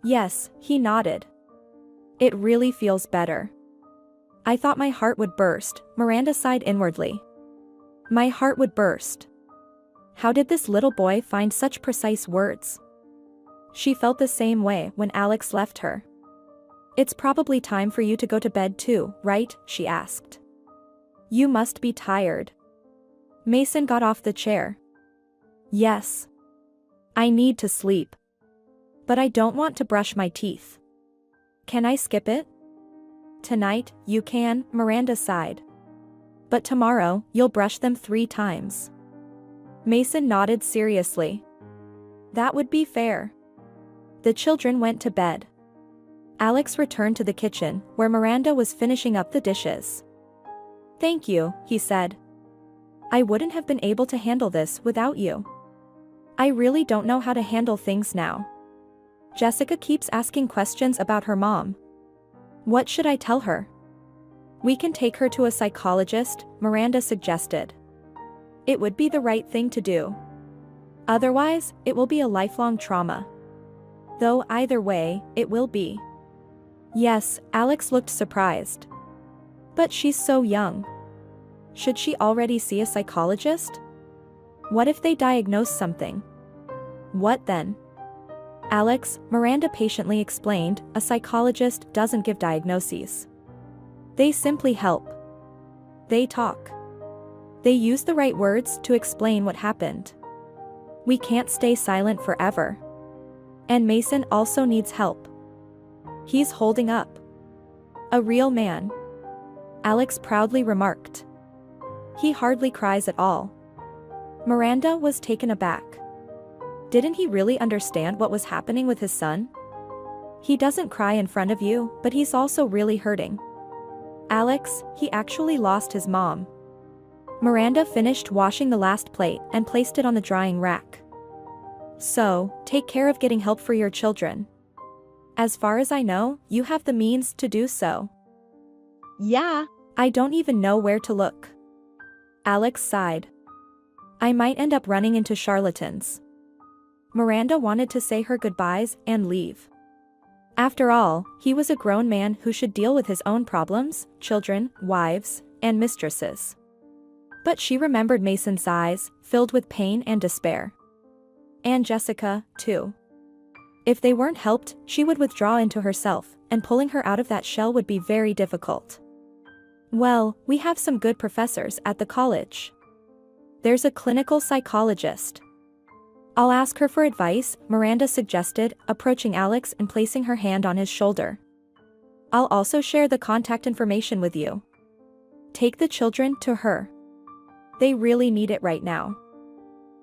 "Yes," he nodded. "It really feels better." "I thought my heart would burst," Miranda sighed inwardly. "My heart would burst." How did this little boy find such precise words? She felt the same way when Alex left her. "It's probably time for you to go to bed too, right?" she asked. "You must be tired." Mason got off the chair. "Yes. I need to sleep. But I don't want to brush my teeth. Can I skip it?" "Tonight, you can," Miranda sighed. "But tomorrow, you'll brush them 3 times." Mason nodded seriously. "That would be fair." The children went to bed. Alex returned to the kitchen, where Miranda was finishing up the dishes. "Thank you," he said. "I wouldn't have been able to handle this without you. I really don't know how to handle things now. Jessica keeps asking questions about her mom. What should I tell her?" "We can take her to a psychologist," Miranda suggested. "It would be the right thing to do. Otherwise, it will be a lifelong trauma. Though either way, it will be." "Yes," Alex looked surprised. "But she's so young. Should she already see a psychologist? What if they diagnose something? What then?" "Alex," Miranda patiently explained, "a psychologist doesn't give diagnoses. They simply help. They talk. They use the right words to explain what happened. We can't stay silent forever. And Mason also needs help. He's holding up. A real man," Alex proudly remarked. "He hardly cries at all." Miranda was taken aback. Didn't he really understand what was happening with his son? "He doesn't cry in front of you, but he's also really hurting. Alex, he actually lost his mom." Miranda finished washing the last plate and placed it on the drying rack. "So, take care of getting help for your children. As far as I know, you have the means to do so." Yeah. "I don't even know where to look." Alex sighed. "I might end up running into charlatans." Miranda wanted to say her goodbyes and leave. After all, he was a grown man who should deal with his own problems, children, wives, and mistresses. But she remembered Mason's eyes, filled with pain and despair. And Jessica, too. If they weren't helped, she would withdraw into herself, and pulling her out of that shell would be very difficult. Well, we have some good professors at the college. There's a clinical psychologist. I'll ask her for advice, Miranda suggested, approaching Alex and placing her hand on his shoulder. I'll also share the contact information with you. Take the children to her. They really need it right now.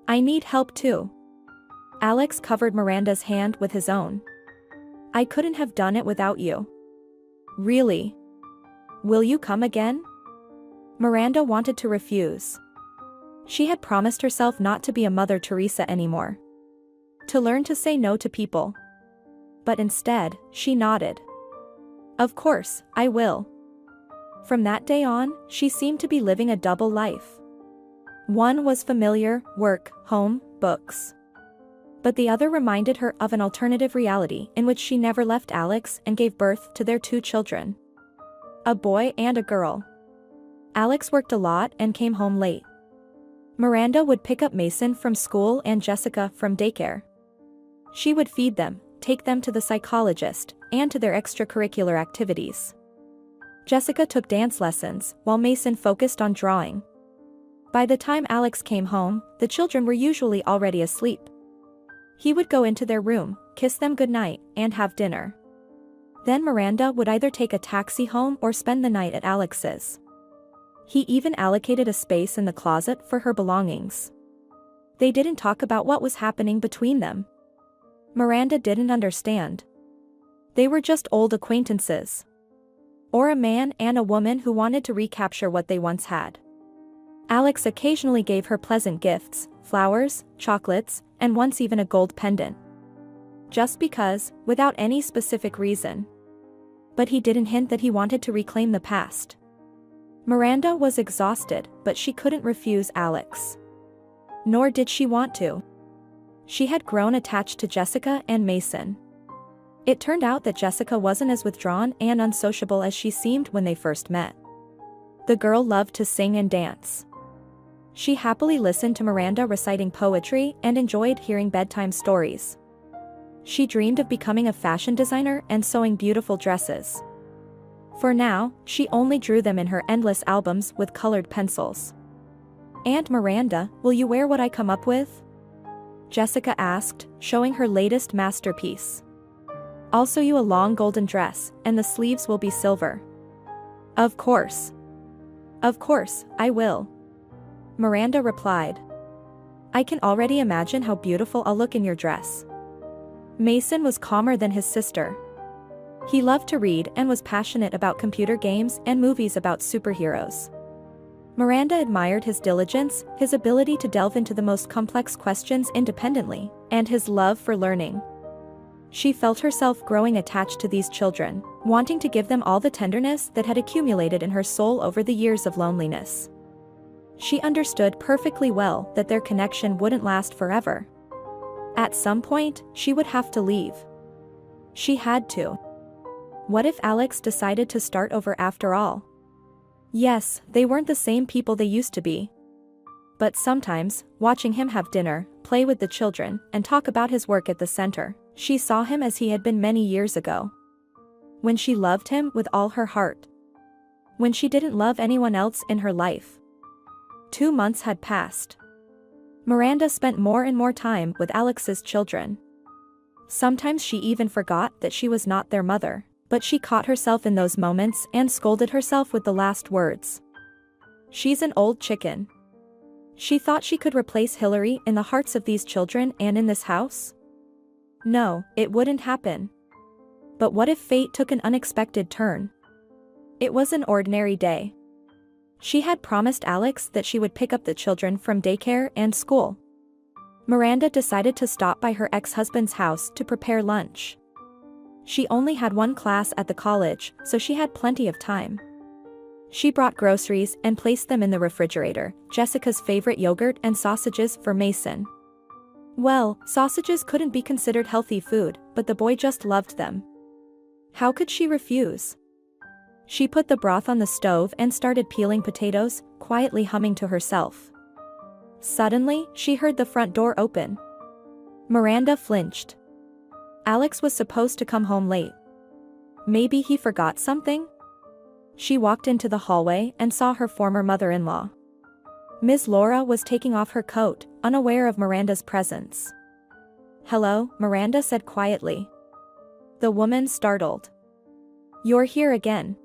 I need help too. Alex covered Miranda's hand with his own. I couldn't have done it without you. Really? Will you come again? Miranda wanted to refuse. She had promised herself not to be a Mother Teresa anymore. To learn to say no to people. But instead, she nodded. Of course, I will. From that day on, she seemed to be living a double life. One was familiar, work, home, books. But the other reminded her of an alternative reality in which she never left Alex and gave birth to their 2 children. A boy and a girl. Alex worked a lot and came home late. Miranda would pick up Mason from school and Jessica from daycare. She would feed them, take them to the psychologist, and to their extracurricular activities. Jessica took dance lessons, while Mason focused on drawing. By the time Alex came home, the children were usually already asleep. He would go into their room, kiss them goodnight, and have dinner. Then Miranda would either take a taxi home or spend the night at Alex's. He even allocated a space in the closet for her belongings. They didn't talk about what was happening between them. Miranda didn't understand. They were just old acquaintances. Or a man and a woman who wanted to recapture what they once had. Alex occasionally gave her pleasant gifts, flowers, chocolates, and once even a gold pendant. Just because, without any specific reason. But he didn't hint that he wanted to reclaim the past. Miranda was exhausted, but she couldn't refuse Alex. Nor did she want to. She had grown attached to Jessica and Mason. It turned out that Jessica wasn't as withdrawn and unsociable as she seemed when they first met. The girl loved to sing and dance. She happily listened to Miranda reciting poetry and enjoyed hearing bedtime stories. She dreamed of becoming a fashion designer and sewing beautiful dresses. For now, she only drew them in her endless albums with colored pencils. "And Miranda, will you wear what I come up with?" Jessica asked, showing her latest masterpiece. "I'll sew you a long golden dress, and the sleeves will be silver." "Of course. Of course, I will," Miranda replied. "I can already imagine how beautiful I'll look in your dress." Mason was calmer than his sister. He loved to read and was passionate about computer games and movies about superheroes. Miranda admired his diligence, his ability to delve into the most complex questions independently, and his love for learning. She felt herself growing attached to these children, wanting to give them all the tenderness that had accumulated in her soul over the years of loneliness. She understood perfectly well that their connection wouldn't last forever. At some point, she would have to leave. She had to. What if Alex decided to start over after all? Yes, they weren't the same people they used to be. But sometimes, watching him have dinner, play with the children, and talk about his work at the center, she saw him as he had been many years ago. When she loved him with all her heart. When she didn't love anyone else in her life. 2 months had passed. Miranda spent more and more time with Alex's children. Sometimes she even forgot that she was not their mother, but she caught herself in those moments and scolded herself with the last words. "She's an old chicken." She thought she could replace Hillary in the hearts of these children and in this house? No, it wouldn't happen. But what if fate took an unexpected turn? It was an ordinary day. She had promised Alex that she would pick up the children from daycare and school. Miranda decided to stop by her ex-husband's house to prepare lunch. She only had one class at the college, so she had plenty of time. She brought groceries and placed them in the refrigerator, Jessica's favorite yogurt and sausages for Mason. Well, sausages couldn't be considered healthy food, but the boy just loved them. How could she refuse? She put the broth on the stove and started peeling potatoes, quietly humming to herself. Suddenly, she heard the front door open. Miranda flinched. Alex was supposed to come home late. Maybe he forgot something? She walked into the hallway and saw her former mother-in-law. Ms. Laura was taking off her coat, unaware of Miranda's presence. "Hello," Miranda said quietly. The woman startled. "You're here again.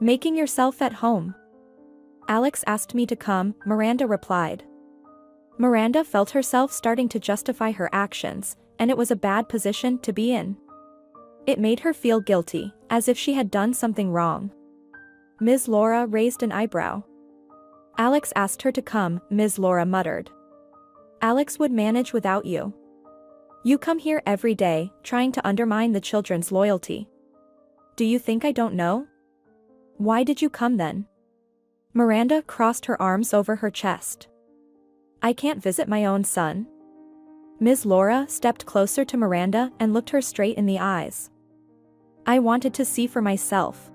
Making yourself at home?" "Alex asked me to come," Miranda replied. Miranda felt herself starting to justify her actions, and it was a bad position to be in. It made her feel guilty, as if she had done something wrong. Ms. Laura raised an eyebrow. "Alex asked her to come," Ms. Laura muttered. "Alex would manage without you. You come here every day, trying to undermine the children's loyalty. Do you think I don't know? Why did you come then?" Miranda crossed her arms over her chest. "I can't visit my own son." Ms. Laura stepped closer to Miranda and looked her straight in the eyes. "I wanted to see for myself.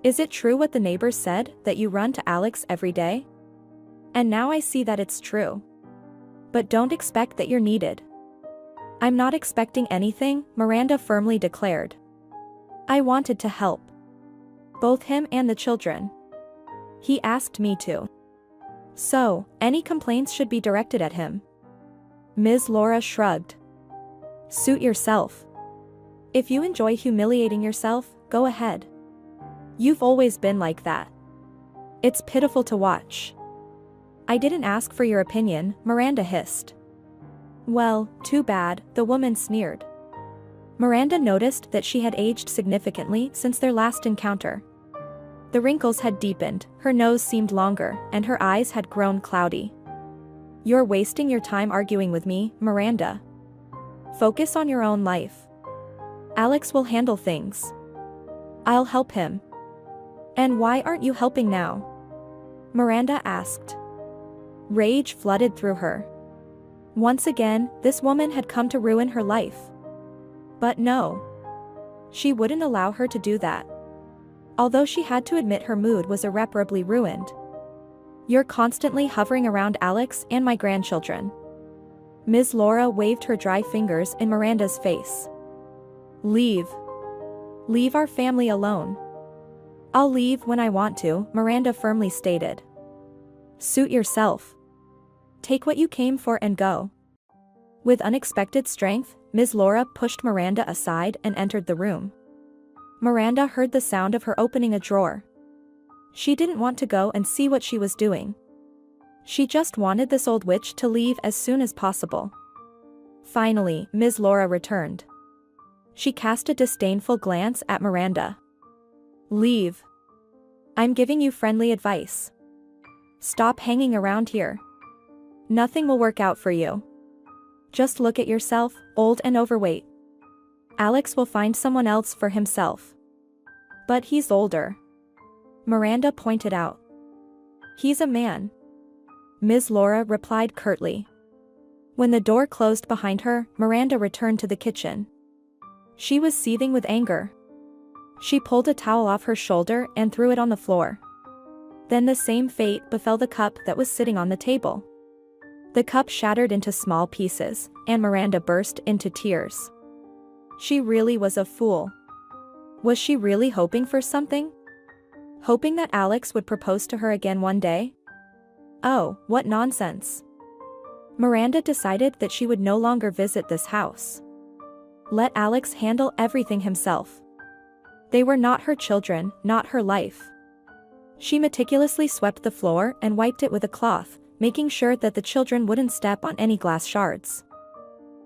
Is it true what the neighbors said, that you run to Alex every day? And now I see that it's true. But don't expect that you're needed." "I'm not expecting anything," Miranda firmly declared. "I wanted to help. Both him and the children. He asked me to. So, any complaints should be directed at him." Ms. Laura shrugged. "Suit yourself. If you enjoy humiliating yourself, go ahead. You've always been like that. It's pitiful to watch." "I didn't ask for your opinion," Miranda hissed. "Well, too bad," the woman sneered. Miranda noticed that she had aged significantly since their last encounter. The wrinkles had deepened, her nose seemed longer, and her eyes had grown cloudy. "You're wasting your time arguing with me, Miranda. Focus on your own life. Alex will handle things. I'll help him." "And why aren't you helping now?" Miranda asked. Rage flooded through her. Once again, this woman had come to ruin her life. But no. She wouldn't allow her to do that. Although she had to admit her mood was irreparably ruined. "You're constantly hovering around Alex and my grandchildren." Ms. Laura waved her dry fingers in Miranda's face. "Leave. Leave our family alone." "I'll leave when I want to," Miranda firmly stated. "Suit yourself. Take what you came for and go." With unexpected strength, Ms. Laura pushed Miranda aside and entered the room. Miranda heard the sound of her opening a drawer. She didn't want to go and see what she was doing. She just wanted this old witch to leave as soon as possible. Finally, Ms. Laura returned. She cast a disdainful glance at Miranda. "Leave. I'm giving you friendly advice. Stop hanging around here. Nothing will work out for you. Just look at yourself, old and overweight. Alex will find someone else for himself." "But he's older," Miranda pointed out. "He's a man," Ms. Laura replied curtly. When the door closed behind her, Miranda returned to the kitchen. She was seething with anger. She pulled a towel off her shoulder and threw it on the floor. Then the same fate befell the cup that was sitting on the table. The cup shattered into small pieces, and Miranda burst into tears. She really was a fool. Was she really hoping for something? Hoping that Alex would propose to her again one day? Oh, what nonsense. Miranda decided that she would no longer visit this house. Let Alex handle everything himself. They were not her children, not her life. She meticulously swept the floor and wiped it with a cloth, making sure that the children wouldn't step on any glass shards.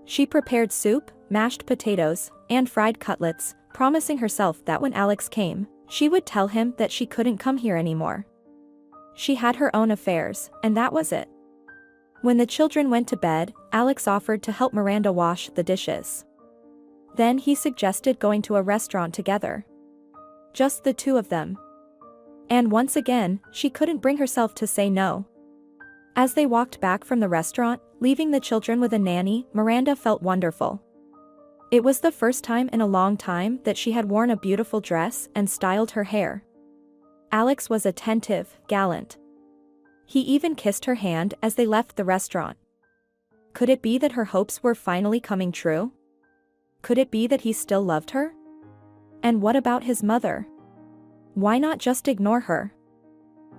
She prepared soup, mashed potatoes, and fried cutlets, promising herself that when Alex came, she would tell him that she couldn't come here anymore. She had her own affairs, and that was it. When the children went to bed, Alex offered to help Miranda wash the dishes. Then he suggested going to a restaurant together. Just the two of them. And once again, she couldn't bring herself to say no. As they walked back from the restaurant, leaving the children with a nanny, Miranda felt wonderful. It was the first time in a long time that she had worn a beautiful dress and styled her hair. Alex was attentive, gallant. He even kissed her hand as they left the restaurant. Could it be that her hopes were finally coming true? Could it be that he still loved her? And what about his mother? Why not just ignore her?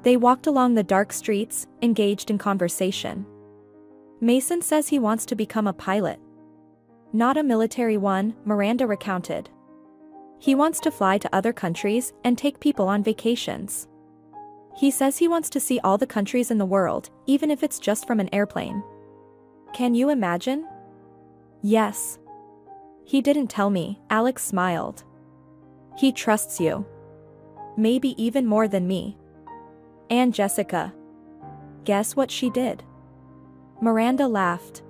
They walked along the dark streets, engaged in conversation. Mason says he wants to become a pilot. Not a military one, Miranda recounted. He wants to fly to other countries and take people on vacations. He says he wants to see all the countries in the world, even if it's just from an airplane. Can you imagine? Yes. He didn't tell me, Alex smiled. He trusts you. Maybe even more than me. And Jessica. Guess what she did? Miranda laughed.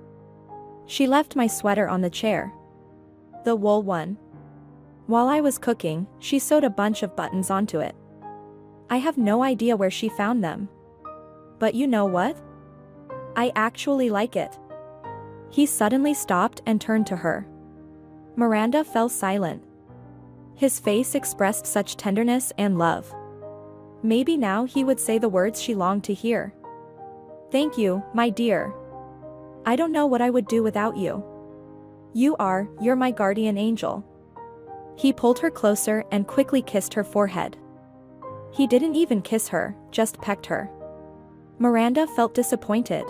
She left my sweater on the chair. The wool one. While I was cooking, she sewed a bunch of buttons onto it. I have no idea where she found them. But you know what? I actually like it. He suddenly stopped and turned to her. Miranda fell silent. His face expressed such tenderness and love. Maybe now he would say the words she longed to hear. Thank you, my dear. I don't know what I would do without you. You're my guardian angel. He pulled her closer and quickly kissed her forehead. He didn't even kiss her, just pecked her. Miranda felt disappointed.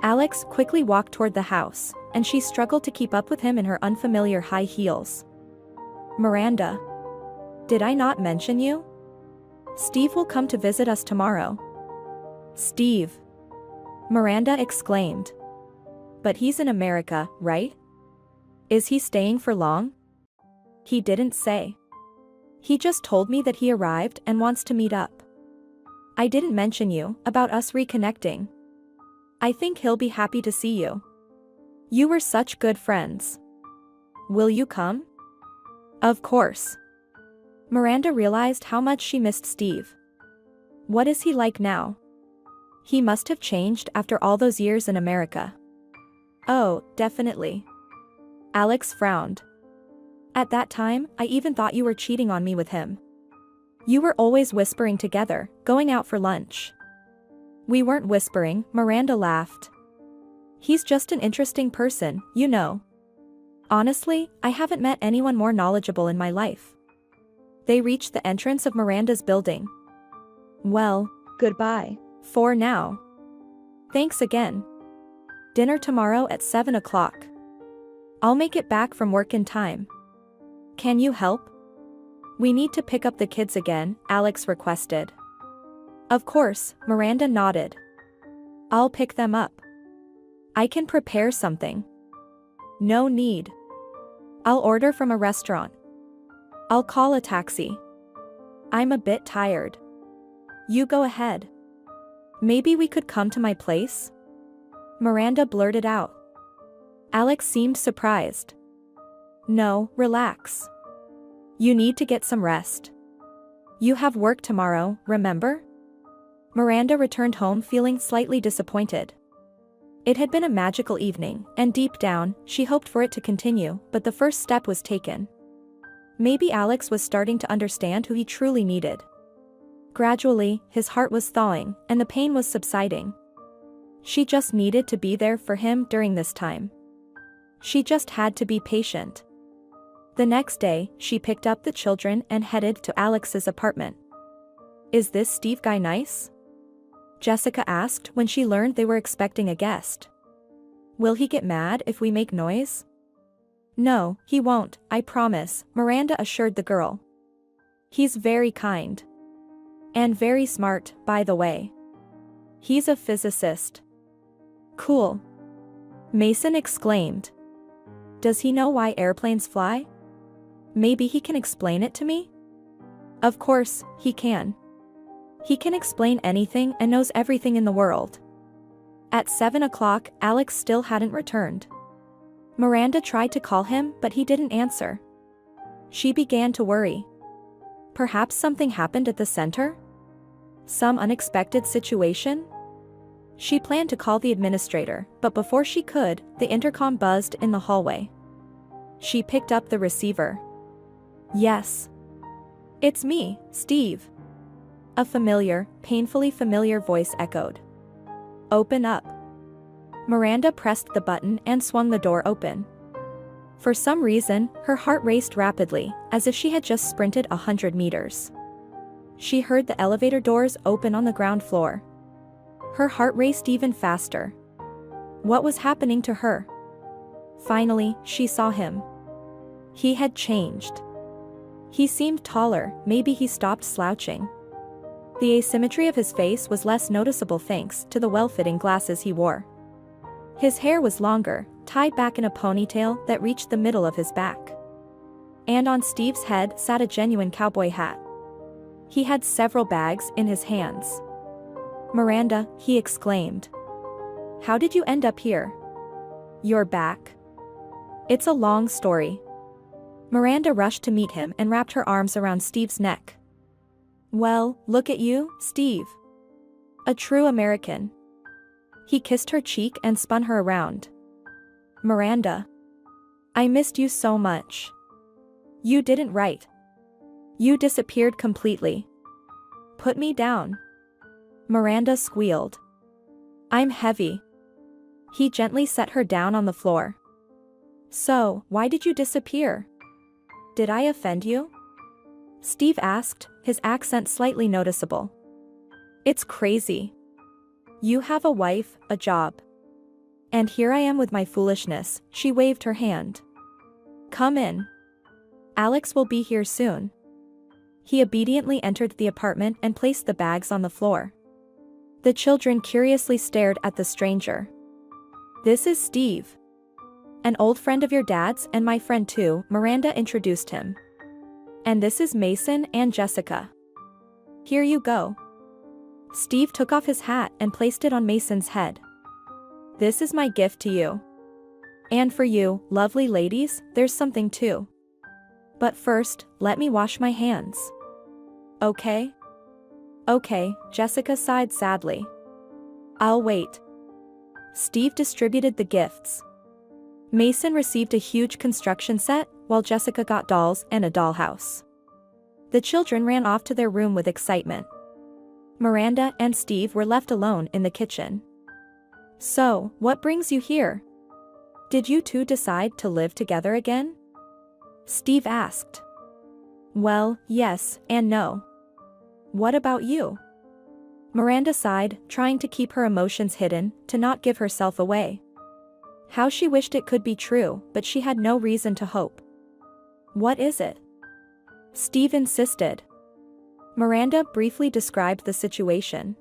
Alex quickly walked toward the house, and she struggled to keep up with him in her unfamiliar high heels. Miranda. Did I not mention you? Steve will come to visit us tomorrow. Steve. Miranda exclaimed. But he's in America, right? Is he staying for long? He didn't say. He just told me that he arrived and wants to meet up. I didn't mention you, about us reconnecting. I think he'll be happy to see you. You were such good friends. Will you come? Of course. Miranda realized how much she missed Steve. What is he like now? He must have changed after all those years in America. Oh, definitely. Alex frowned. At that time, I even thought you were cheating on me with him. You were always whispering together, going out for lunch. We weren't whispering, Miranda laughed. He's just an interesting person, you know. Honestly, I haven't met anyone more knowledgeable in my life. They reached the entrance of Miranda's building. Well, Goodbye. for now. Thanks again. Dinner tomorrow at 7 o'clock. I'll make it back from work in time. Can you help? We need to pick up the kids again, Alex requested. Of course, Miranda nodded. I'll pick them up. I can prepare something. No need. I'll order from a restaurant. I'll call a taxi. I'm a bit tired. You go ahead. Maybe we could come to my place? Miranda blurted out. Alex seemed surprised. No, relax. You need to get some rest. You have work tomorrow, remember? Miranda returned home feeling slightly disappointed. It had been a magical evening, and deep down, she hoped for it to continue, but the first step was taken. Maybe Alex was starting to understand who he truly needed. Gradually, his heart was thawing, and the pain was subsiding. She just needed to be there for him during this time. She just had to be patient. The next day, she picked up the children and headed to Alex's apartment. Is this Steve guy nice? Jessica asked when she learned they were expecting a guest. Will he get mad if we make noise? No, he won't, I promise, Miranda assured the girl. He's very kind. And very smart, by the way. He's a physicist. Cool. Mason exclaimed. Does he know why airplanes fly? Maybe he can explain it to me? Of course, he can. He can explain anything and knows everything in the world. At 7 o'clock, Alex still hadn't returned. Miranda tried to call him, but he didn't answer. She began to worry. Perhaps something happened at the center? Some unexpected situation? She planned to call the administrator, but before she could, the intercom buzzed in the hallway. She picked up the receiver. Yes. It's me, Steve. A familiar, painfully familiar voice echoed. Open up. Miranda pressed the button and swung the door open. For some reason, her heart raced rapidly, as if she had just sprinted 100 meters. She heard the elevator doors open on the ground floor. Her heart raced even faster. What was happening to her? Finally, she saw him. He had changed. He seemed taller, maybe he stopped slouching. The asymmetry of his face was less noticeable thanks to the well-fitting glasses he wore. His hair was longer, tied back in a ponytail that reached the middle of his back. And on Steve's head sat a genuine cowboy hat. He had several bags in his hands. "Miranda," he exclaimed. "How did you end up here? You're back." "It's a long story." Miranda rushed to meet him and wrapped her arms around Steve's neck. "Well, look at you, Steve. A true American." He kissed her cheek and spun her around. "Miranda. I missed you so much. You didn't write. You disappeared completely. Put me down." Miranda squealed. "I'm heavy." He gently set her down on the floor. "So, why did you disappear? Did I offend you?" Steve asked, his accent slightly noticeable. "It's crazy. You have a wife, a job. And here I am with my foolishness." She waved her hand. "Come in. Alex will be here soon." He obediently entered the apartment and placed the bags on the floor. The children curiously stared at the stranger. "This is Steve. An old friend of your dad's and my friend too," Miranda introduced him. "And this is Mason and Jessica. Here you go." Steve took off his hat and placed it on Mason's head. "This is my gift to you. And for you, lovely ladies, there's something too. But first, let me wash my hands. Okay?" "Okay," Jessica sighed sadly. "I'll wait." Steve distributed the gifts. Mason received a huge construction set, while Jessica got dolls and a dollhouse. The children ran off to their room with excitement. Miranda and Steve were left alone in the kitchen. "So, what brings you here? Did you two decide to live together again?" Steve asked. "Well, yes and no. What about you?" Miranda sighed, trying to keep her emotions hidden, to not give herself away. How she wished it could be true, but she had no reason to hope. "What is it?" Steve insisted. Miranda briefly described the situation.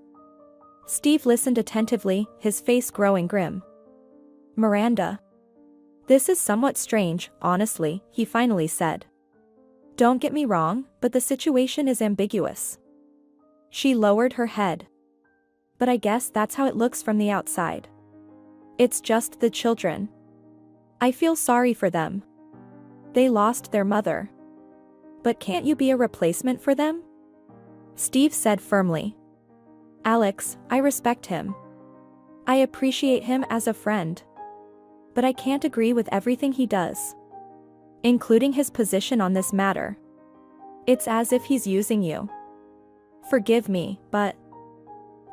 Steve listened attentively, his face growing grim. "Miranda. This is somewhat strange, honestly," he finally said. "Don't get me wrong, but the situation is ambiguous." She lowered her head. "But I guess that's how it looks from the outside. It's just the children. I feel sorry for them. They lost their mother. But can't you be a replacement for them?" Steve said firmly. "Alex, I respect him. I appreciate him as a friend. But I can't agree with everything he does. Including his position on this matter. It's as if he's using you. Forgive me, but..."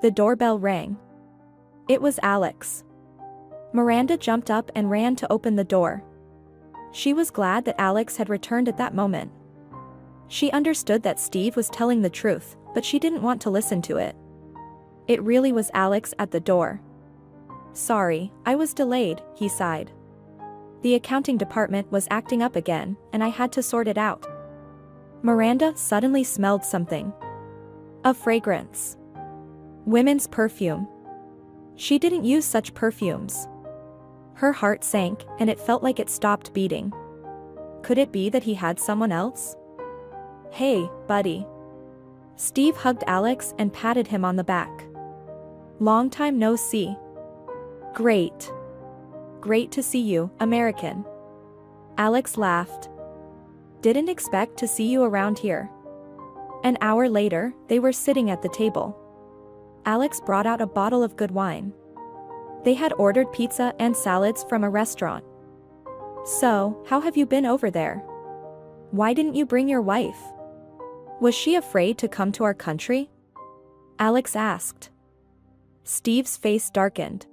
The doorbell rang. It was Alex. Miranda jumped up and ran to open the door. She was glad that Alex had returned at that moment. She understood that Steve was telling the truth, but she didn't want to listen to it. It really was Alex at the door. "Sorry, I was delayed," he sighed. "The accounting department was acting up again, and I had to sort it out." Miranda suddenly smelled something. A fragrance. Women's perfume. She didn't use such perfumes. Her heart sank, and it felt like it stopped beating. Could it be that he had someone else? "Hey, buddy." Steve hugged Alex and patted him on the back. "Long time no see." "Great. Great to see you, American." Alex laughed. "Didn't expect to see you around here." An hour later, they were sitting at the table. Alex brought out a bottle of good wine. They had ordered pizza and salads from a restaurant. "So, how have you been over there? Why didn't you bring your wife? Was she afraid to come to our country?" Alex asked. Steve's face darkened.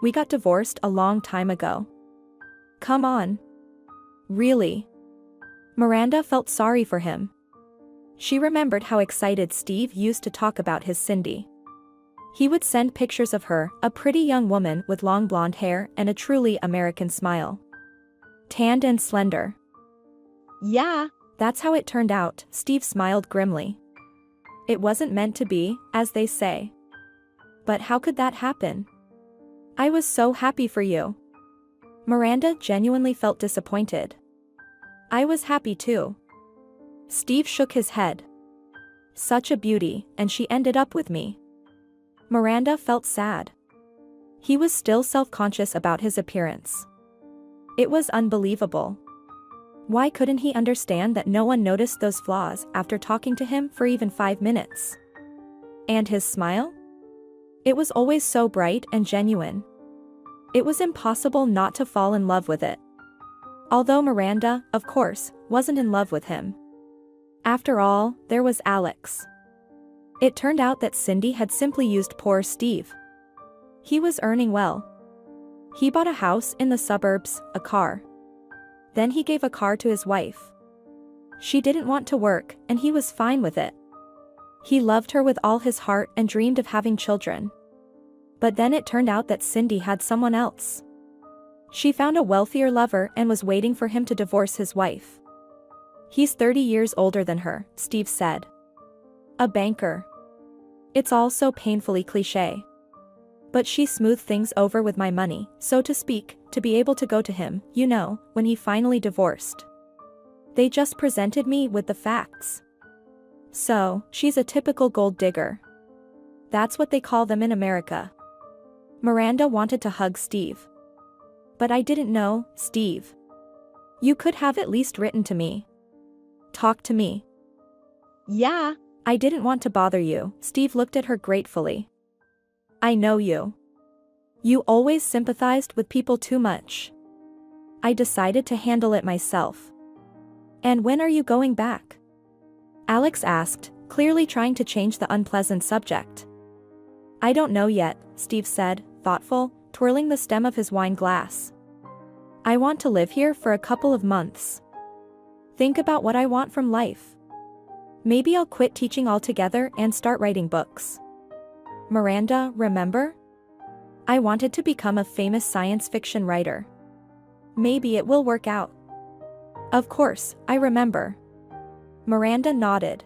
"We got divorced a long time ago." "Come on. Really? Miranda felt sorry for him. She remembered how excited Steve used to talk about his Cindy. He would send pictures of her, a pretty young woman with long blonde hair and a truly American smile. Tanned and slender. Yeah, That's how it turned out, Steve smiled grimly. It wasn't meant to be, as they say. But how could that happen? I was so happy for you. Miranda genuinely felt disappointed. I was happy too. Steve shook his head. Such a beauty, and she ended up with me. Miranda felt sad. He was still self-conscious about his appearance. It was unbelievable. Why couldn't he understand that no one noticed those flaws after talking to him for even 5 minutes? And his smile? It was always so bright and genuine. It was impossible not to fall in love with it. Although Miranda, of course, wasn't in love with him. After all, there was Alex. It turned out that Cindy had simply used poor Steve. He was earning well. He bought a house in the suburbs, a car. Then he gave a car to his wife. She didn't want to work, and he was fine with it. He loved her with all his heart and dreamed of having children. But then it turned out that Cindy had someone else. She found a wealthier lover and was waiting for him to divorce his wife. He's 30 years older than her, Steve said. A banker. It's all so painfully cliché. But she smoothed things over with my money, so to speak, to be able to go to him, you know, when he finally divorced. They just presented me with the facts. So, she's a typical gold digger. That's what they call them in America. Miranda wanted to hug Steve. But I didn't know, Steve. You could have at least written to me. Talk to me. yeah, I didn't want to bother you, Steve looked at her gratefully. I know you. You always sympathized with people too much. I decided to handle it myself. And when are you going back? Alex asked, clearly trying to change the unpleasant subject. I don't know yet, Steve said, thoughtful, twirling the stem of his wine glass. I want to live here for a couple of months. Think about what I want from life. Maybe I'll quit teaching altogether and start writing books. Miranda, remember? I wanted to become a famous science fiction writer. Maybe it will work out. Of course, I remember. Miranda nodded.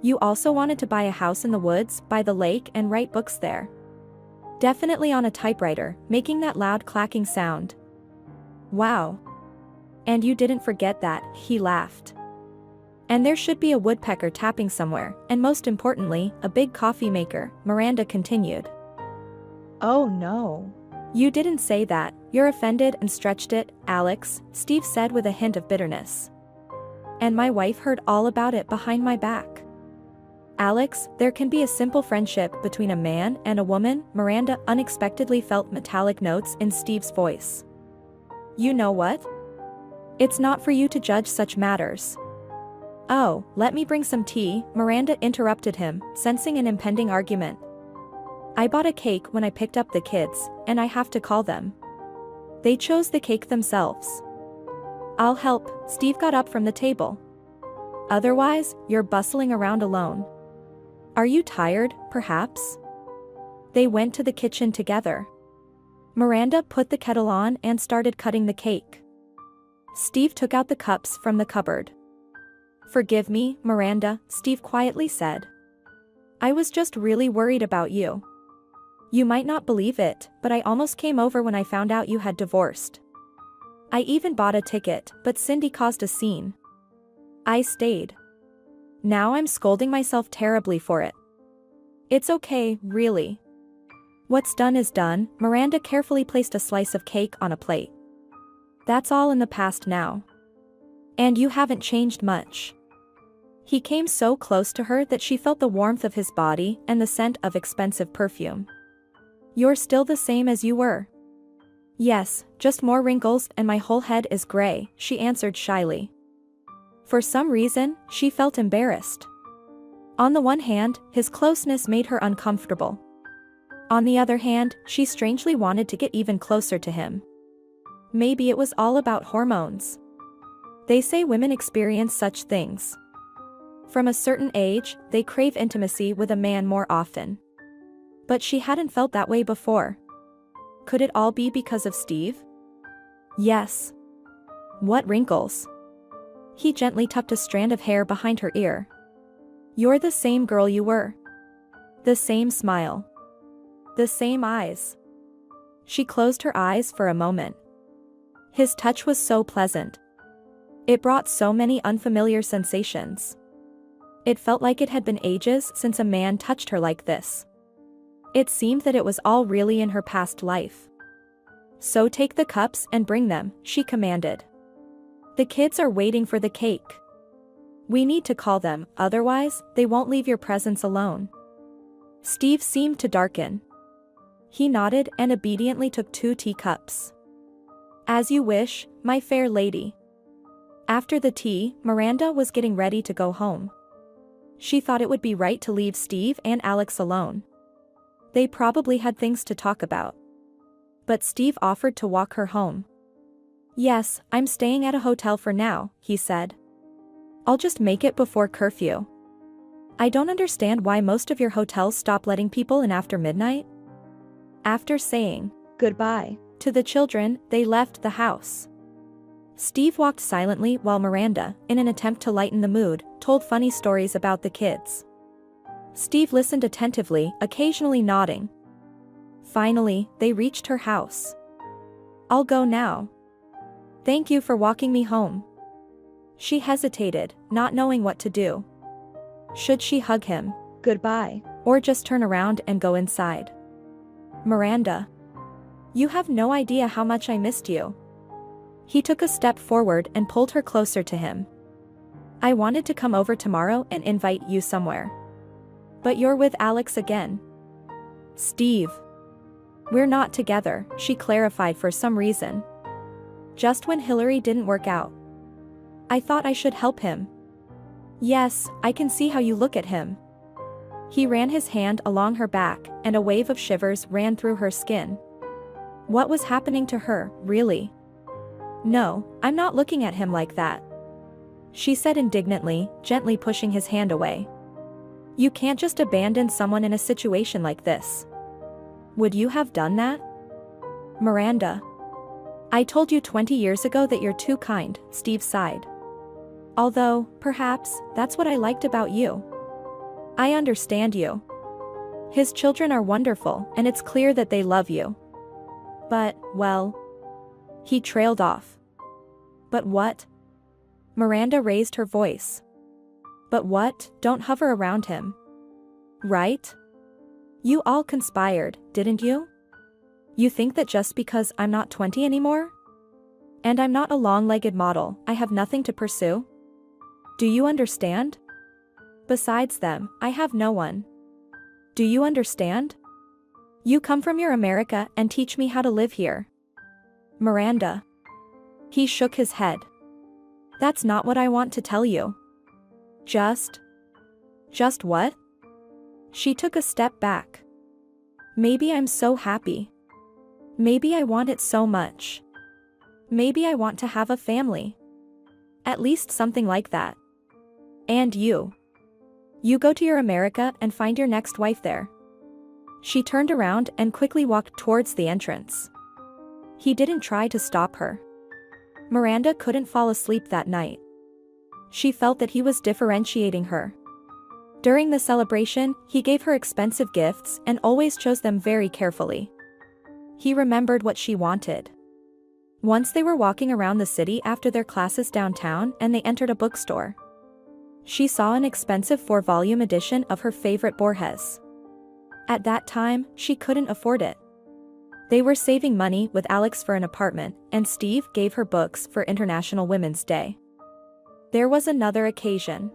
You also wanted to buy a house in the woods by the lake and write books there. Definitely on a typewriter, making that loud clacking sound. Wow. And you didn't forget that, he laughed. And there should be a woodpecker tapping somewhere, and most importantly, a big coffee maker, Miranda continued. oh no. You didn't say that, you're offended and stretched it, Alex, Steve said with a hint of bitterness. And my wife heard all about it behind my back. Alex, there can be a simple friendship between a man and a woman, Miranda unexpectedly felt metallic notes in Steve's voice. You know what? It's not for you to judge such matters. Oh, let me bring some tea, Miranda interrupted him, sensing an impending argument. I bought a cake when I picked up the kids, and I have to call them. They chose the cake themselves. I'll help, Steve got up from the table. Otherwise, you're bustling around alone. Are you tired, perhaps? They went to the kitchen together. Miranda put the kettle on and started cutting the cake. Steve took out the cups from the cupboard. Forgive me, Miranda, Steve quietly said. I was just really worried about you. You might not believe it, but I almost came over when I found out you had divorced. I even bought a ticket, but Cindy caused a scene. I stayed. Now I'm scolding myself terribly for it. It's okay, really. What's done is done, Miranda carefully placed a slice of cake on a plate. That's all in the past now. And you haven't changed much. He came so close to her that she felt the warmth of his body and the scent of expensive perfume. You're still the same as you were. Yes, just more wrinkles and my whole head is gray, she answered shyly. For some reason, she felt embarrassed. On the one hand, his closeness made her uncomfortable. On the other hand, she strangely wanted to get even closer to him. Maybe it was all about hormones. They say women experience such things. From a certain age, they crave intimacy with a man more often. But she hadn't felt that way before. Could it all be because of Steve? Yes. What wrinkles? He gently tucked a strand of hair behind her ear. You're the same girl you were. The same smile. The same eyes. She closed her eyes for a moment. His touch was so pleasant. It brought so many unfamiliar sensations. It felt like it had been ages since a man touched her like this. It seemed that it was all really in her past life. So take the cups and bring them, she commanded. The kids are waiting for the cake. We need to call them, otherwise, they won't leave your presence alone. Steve seemed to darken. He nodded and obediently took 2 teacups. As you wish, my fair lady. After the tea, Miranda was getting ready to go home. She thought it would be right to leave Steve and Alex alone. They probably had things to talk about. But Steve offered to walk her home. Yes, I'm staying at a hotel for now, he said. I'll just make it before curfew. I don't understand why most of your hotels stop letting people in after midnight. After saying Goodbye to the children, they left the house. Steve walked silently while Miranda, in an attempt to lighten the mood, told funny stories about the kids. Steve listened attentively, occasionally nodding. Finally, they reached her house. I'll go now. Thank you for walking me home. She hesitated, not knowing what to do. Should she hug him? Goodbye. Or just turn around and go inside? Miranda. You have no idea how much I missed you. He took a step forward and pulled her closer to him. I wanted to come over tomorrow and invite you somewhere. But you're with Alex again. Steve. We're not together, she clarified for some reason. Just when Hillary didn't work out. I thought I should help him. Yes, I can see how you look at him. He ran his hand along her back, and a wave of shivers ran through her skin. What was happening to her, really? No, I'm not looking at him like that. She said indignantly, gently pushing his hand away. You can't just abandon someone in a situation like this. Would you have done that? Miranda. I told you 20 years ago that you're too kind, Steve sighed. Although, perhaps, that's what I liked about you. I understand you. His children are wonderful, and it's clear that they love you. But, well... He trailed off. But what? Miranda raised her voice. But what? Don't hover around him. Right? You all conspired, didn't you? You think that just because I'm not 20 anymore? And I'm not a long-legged model, I have nothing to pursue? Do you understand? Besides them, I have no one. Do you understand? You come from your America and teach me how to live here. Miranda. He shook his head. That's not what I want to tell you. Just what? She took a step back. Maybe I'm so happy. Maybe I want it so much. Maybe I want to have a family. At least something like that. And you. You go to your America and find your next wife there. She turned around and quickly walked towards the entrance. He didn't try to stop her. Miranda couldn't fall asleep that night. She felt that he was differentiating her. During the celebration, he gave her expensive gifts and always chose them very carefully. He remembered what she wanted. Once they were walking around the city after their classes downtown and they entered a bookstore. She saw an expensive 4-volume edition of her favorite Borges. At that time, she couldn't afford it. They were saving money with Alex for an apartment, and Steve gave her books for International Women's Day. There was another occasion.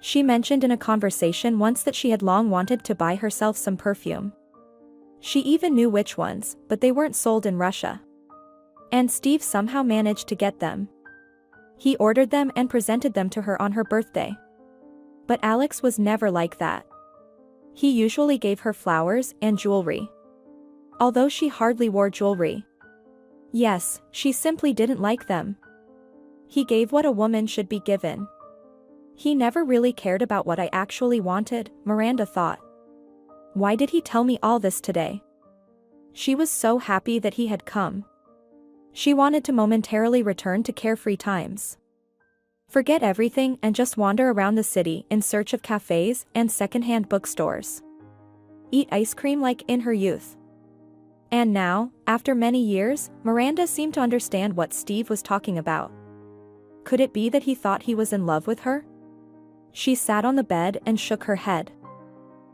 She mentioned in a conversation once that she had long wanted to buy herself some perfume. She even knew which ones, but they weren't sold in Russia. And Steve somehow managed to get them. He ordered them and presented them to her on her birthday. But Alex was never like that. He usually gave her flowers and jewelry. Although she hardly wore jewelry. Yes, she simply didn't like them. He gave what a woman should be given. He never really cared about what I actually wanted, Miranda thought. Why did he tell me all this today? She was so happy that he had come. She wanted to momentarily return to carefree times. Forget everything and just wander around the city in search of cafes and secondhand bookstores. Eat ice cream like in her youth. And now, after many years, Miranda seemed to understand what Steve was talking about. Could it be that he thought he was in love with her? She sat on the bed and shook her head.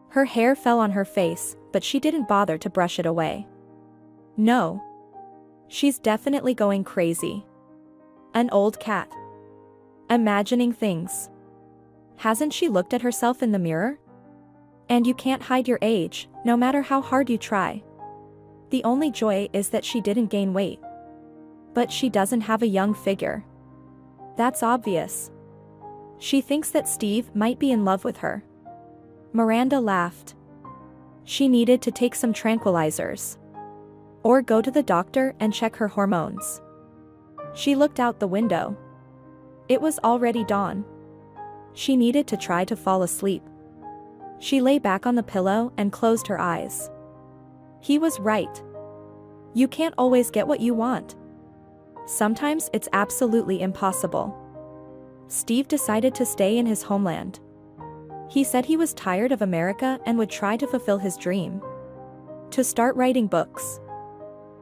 Her hair fell on her face, but she didn't bother to brush it away. No. She's definitely going crazy. An old cat. Imagining things. Hasn't she looked at herself in the mirror? And you can't hide your age, no matter how hard you try. The only joy is that she didn't gain weight. But she doesn't have a young figure. That's obvious. She thinks that Steve might be in love with her. Miranda laughed. She needed to take some tranquilizers. Or go to the doctor and check her hormones. She looked out the window. It was already dawn. She needed to try to fall asleep. She lay back on the pillow and closed her eyes. He was right. You can't always get what you want. Sometimes it's absolutely impossible. Steve decided to stay in his homeland. He said he was tired of America and would try to fulfill his dream. To start writing books.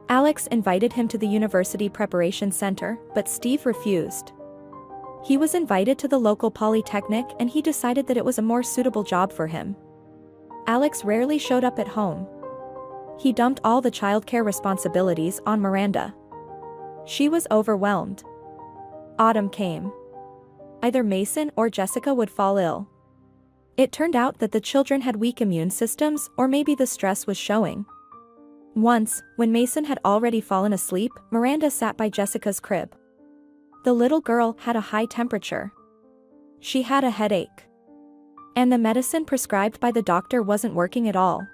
Alex invited him to the University Preparation Center, but Steve refused. He was invited to the local polytechnic and he decided that it was a more suitable job for him. Alex rarely showed up at home. He dumped all the childcare responsibilities on Miranda. She was overwhelmed. Autumn came. Either Mason or Jessica would fall ill. It turned out that the children had weak immune systems, or maybe the stress was showing. Once, when Mason had already fallen asleep, Miranda sat by Jessica's crib. The little girl had a high temperature. She had a headache. And the medicine prescribed by the doctor wasn't working at all.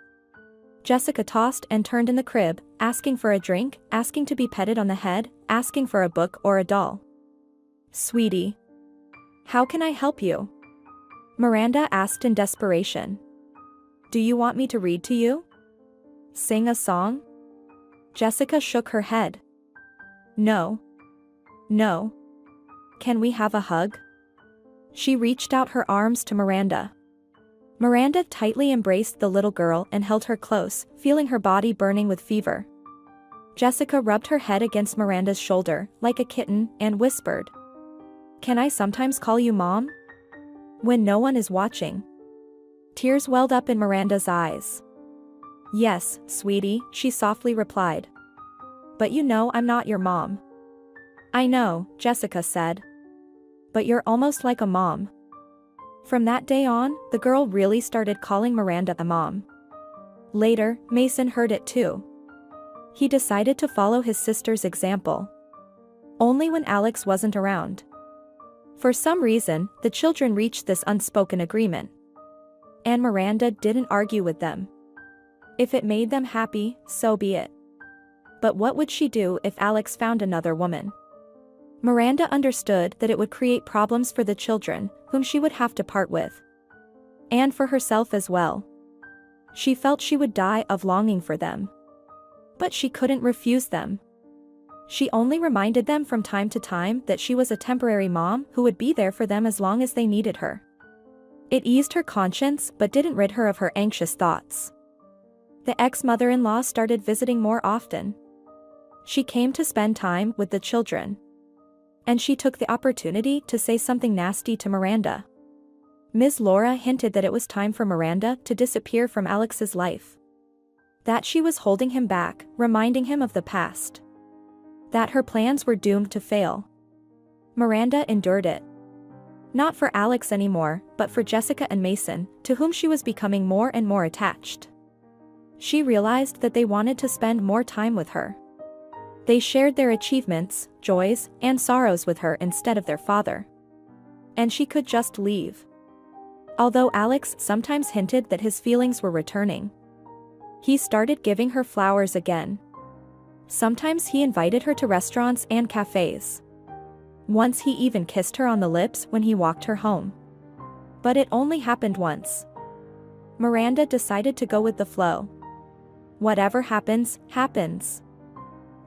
Jessica tossed and turned in the crib, asking for a drink, asking to be petted on the head, asking for a book or a doll. "Sweetie. How can I help you?" Miranda asked in desperation. "Do you want me to read to you? Sing a song?" Jessica shook her head. "No. No. Can we have a hug?" She reached out her arms to Miranda. Miranda tightly embraced the little girl and held her close, feeling her body burning with fever. Jessica rubbed her head against Miranda's shoulder, like a kitten, and whispered, "Can I sometimes call you Mom? When no one is watching?" Tears welled up in Miranda's eyes. "Yes, sweetie," she softly replied. "But you know I'm not your mom." "I know," Jessica said. "But you're almost like a mom." From that day on, the girl really started calling Miranda a mom. Later, Mason heard it too. He decided to follow his sister's example. Only when Alex wasn't around. For some reason, the children reached this unspoken agreement. And Miranda didn't argue with them. If it made them happy, so be it. But what would she do if Alex found another woman? Miranda understood that it would create problems for the children, whom she would have to part with. And for herself as well. She felt she would die of longing for them. But she couldn't refuse them. She only reminded them from time to time that she was a temporary mom who would be there for them as long as they needed her. It eased her conscience but didn't rid her of her anxious thoughts. The ex-mother-in-law started visiting more often. She came to spend time with the children. And she took the opportunity to say something nasty to Miranda. Ms. Laura hinted that it was time for Miranda to disappear from Alex's life. That she was holding him back, reminding him of the past. That her plans were doomed to fail. Miranda endured it. Not for Alex anymore, but for Jessica and Mason, to whom she was becoming more and more attached. She realized that they wanted to spend more time with her. They shared their achievements, joys, and sorrows with her instead of their father. And she could just leave. Although Alex sometimes hinted that his feelings were returning. He started giving her flowers again. Sometimes he invited her to restaurants and cafes. Once he even kissed her on the lips when he walked her home. But it only happened once. Miranda decided to go with the flow. Whatever happens, happens.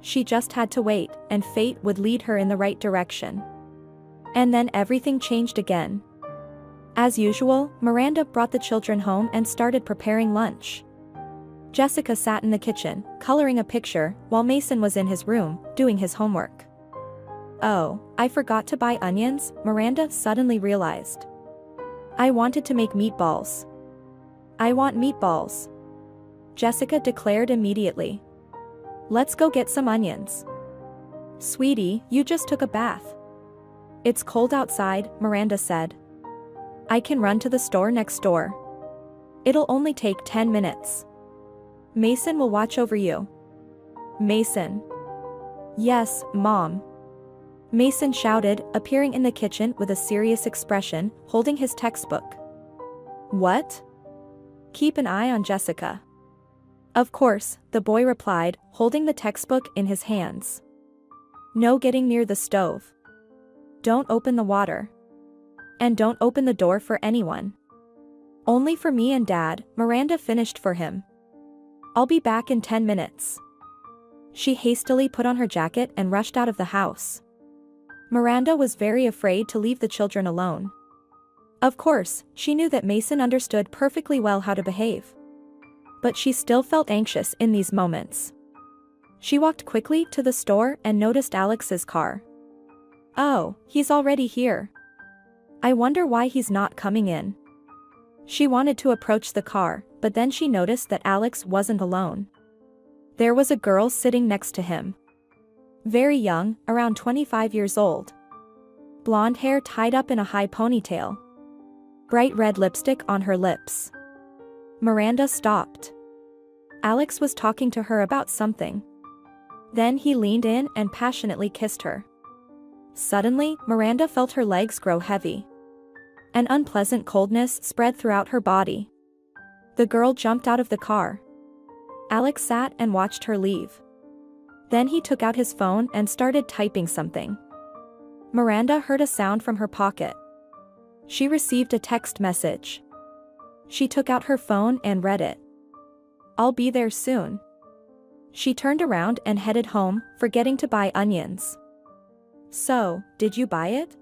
She just had to wait, and fate would lead her in the right direction. And then everything changed again. As usual, Miranda brought the children home and started preparing lunch. Jessica sat in the kitchen, coloring a picture, while Mason was in his room, doing his homework. Oh, I forgot to buy onions, Miranda suddenly realized. I wanted to make meatballs. I want meatballs, Jessica declared immediately. Let's go get some onions. Sweetie, you just took a bath. It's cold outside, Miranda said. I can run to the store next door. It'll only take 10 minutes. Mason will watch over you. Mason. Yes, Mom. Mason shouted, appearing in the kitchen with a serious expression, holding his textbook. What? Keep an eye on Jessica. Of course, the boy replied, holding the textbook in his hands. No getting near the stove. Don't open the water. And don't open the door for anyone. Only for me and Dad, Miranda finished for him. I'll be back in 10 minutes. She hastily put on her jacket and rushed out of the house. Miranda was very afraid to leave the children alone. Of course, she knew that Mason understood perfectly well how to behave. But she still felt anxious in these moments. She walked quickly to the store and noticed Alex's car. Oh, he's already here. I wonder why he's not coming in. She wanted to approach the car, but then she noticed that Alex wasn't alone. There was a girl sitting next to him. Very young, around 25 years old. Blonde hair tied up in a high ponytail. Bright red lipstick on her lips. Miranda stopped. Alex was talking to her about something. Then he leaned in and passionately kissed her. Suddenly, Miranda felt her legs grow heavy. An unpleasant coldness spread throughout her body. The girl jumped out of the car. Alex sat and watched her leave. Then he took out his phone and started typing something. Miranda heard a sound from her pocket. She received a text message. She took out her phone and read it. I'll be there soon. She turned around and headed home, forgetting to buy onions. So, did you buy it?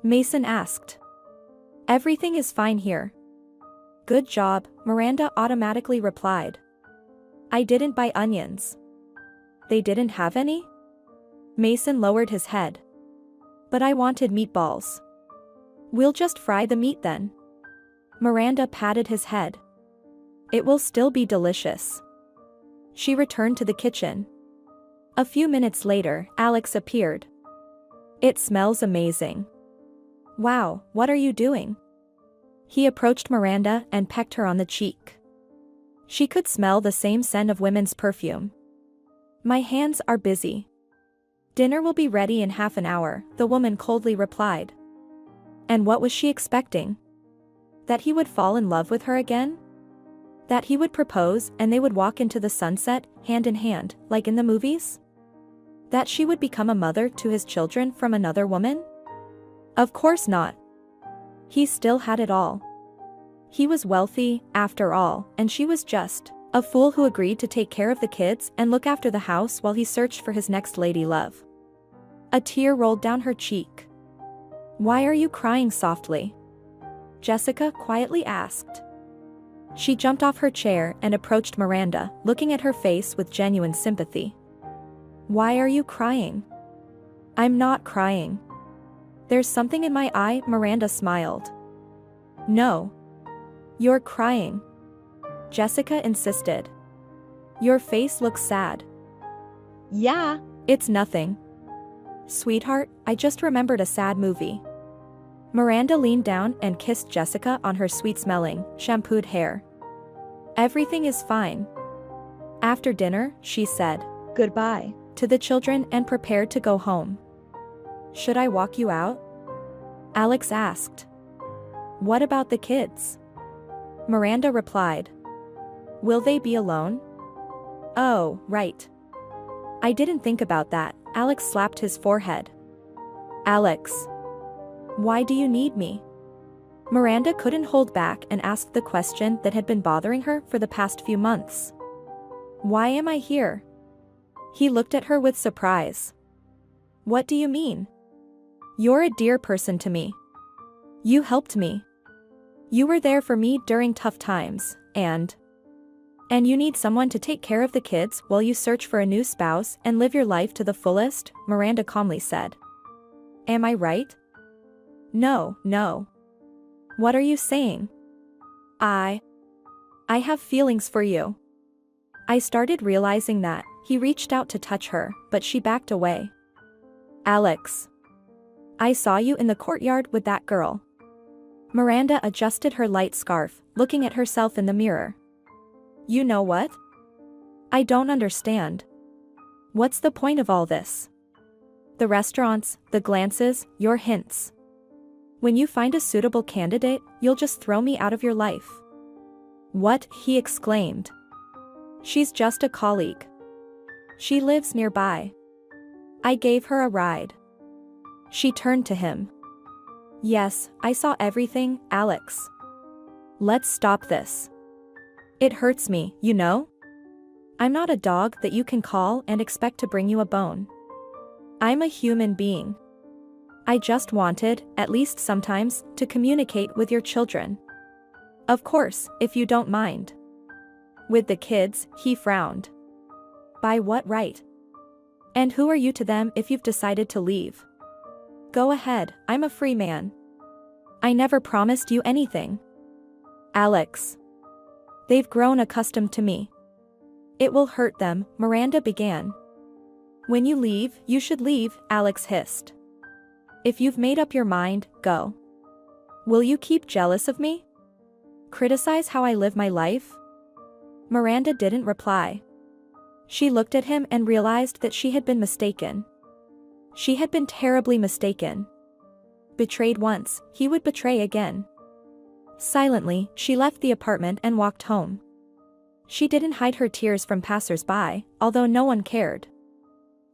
Mason asked. Everything is fine here. Good job, Miranda automatically replied. I didn't buy onions. They didn't have any? Mason lowered his head. But I wanted meatballs. We'll just fry the meat then. Miranda patted his head. It will still be delicious. She returned to the kitchen. A few minutes later, Alex appeared. It smells amazing. Wow, what are you doing? He approached Miranda and pecked her on the cheek. She could smell the same scent of women's perfume. My hands are busy. Dinner will be ready in half an hour, the woman coldly replied. And what was she expecting? That he would fall in love with her again? That he would propose and they would walk into the sunset, hand in hand, like in the movies? That she would become a mother to his children from another woman? Of course not. He still had it all. He was wealthy, after all, and she was just a fool who agreed to take care of the kids and look after the house while he searched for his next lady love. A tear rolled down her cheek. Why are you crying softly? Jessica quietly asked. She jumped off her chair and approached Miranda, looking at her face with genuine sympathy. Why are you crying? I'm not crying. There's something in my eye, Miranda smiled. No. You're crying. Jessica insisted. Your face looks sad. Yeah. It's nothing. Sweetheart, I just remembered a sad movie. Miranda leaned down and kissed Jessica on her sweet-smelling, shampooed hair. Everything is fine. After dinner, she said Goodbye to the children and prepared to go home. Should I walk you out? Alex asked. What about the kids? Miranda replied. Will they be alone? Oh, right. I didn't think about that, Alex slapped his forehead. Alex. Why do you need me? Miranda couldn't hold back and asked the question that had been bothering her for the past few months. Why am I here? He looked at her with surprise. What do you mean? You're a dear person to me. You helped me. You were there for me during tough times, and you need someone to take care of the kids while you search for a new spouse and live your life to the fullest, Miranda calmly said. Am I right? No. What are you saying? I have feelings for you. I started realizing that. He reached out to touch her, but she backed away. Alex. I saw you in the courtyard with that girl. Miranda adjusted her light scarf, looking at herself in the mirror. You know what? I don't understand. What's the point of all this? The restaurants, the glances, your hints. When you find a suitable candidate, you'll just throw me out of your life. What? He exclaimed. She's just a colleague. She lives nearby. I gave her a ride. She turned to him. Yes, I saw everything, Alex. Let's stop this. It hurts me, you know? I'm not a dog that you can call and expect to bring you a bone. I'm a human being. I just wanted, at least sometimes, to communicate with your children. Of course, if you don't mind. With the kids, he frowned. By what right? And who are you to them if you've decided to leave? Go ahead, I'm a free man. I never promised you anything. Alex. They've grown accustomed to me. It will hurt them, Miranda began. When you leave, you should leave, Alex hissed. If you've made up your mind, go. Will you keep jealous of me? Criticize how I live my life? Miranda didn't reply. She looked at him and realized that she had been mistaken. She had been terribly mistaken. Betrayed once, he would betray again. Silently, she left the apartment and walked home. She didn't hide her tears from passers-by, although no one cared.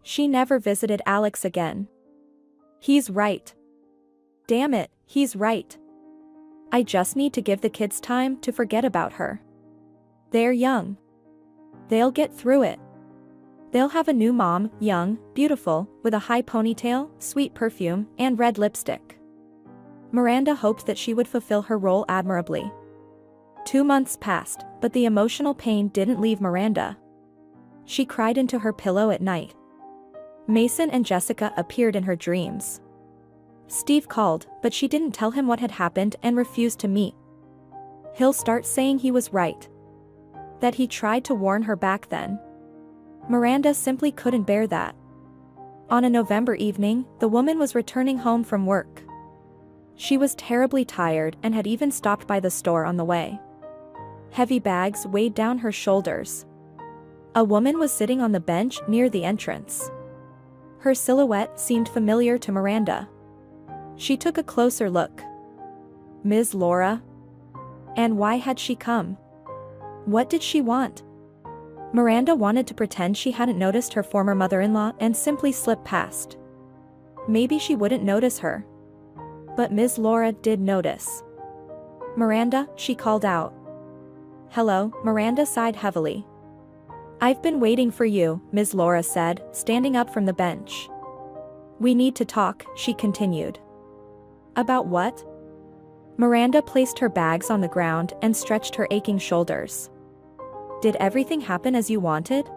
She never visited Alex again. He's right. Damn it, he's right. I just need to give the kids time to forget about her. They're young. They'll get through it. They'll have a new mom, young, beautiful, with a high ponytail, sweet perfume, and red lipstick. Miranda hoped that she would fulfill her role admirably. 2 months passed, but the emotional pain didn't leave Miranda. She cried into her pillow at night. Mason and Jessica appeared in her dreams. Steve called, but she didn't tell him what had happened and refused to meet. He'll start saying he was right. That he tried to warn her back then. Miranda simply couldn't bear that. On a November evening, the woman was returning home from work. She was terribly tired and had even stopped by the store on the way. Heavy bags weighed down her shoulders. A woman was sitting on the bench near the entrance. Her silhouette seemed familiar to Miranda. She took a closer look. Ms. Laura? And why had she come? What did she want? Miranda wanted to pretend she hadn't noticed her former mother-in-law and simply slip past. Maybe she wouldn't notice her. But Ms. Laura did notice. Miranda, she called out. Hello, Miranda sighed heavily. I've been waiting for you, Ms. Laura said, standing up from the bench. We need to talk, she continued. About what? Miranda placed her bags on the ground and stretched her aching shoulders. Did everything happen as you wanted?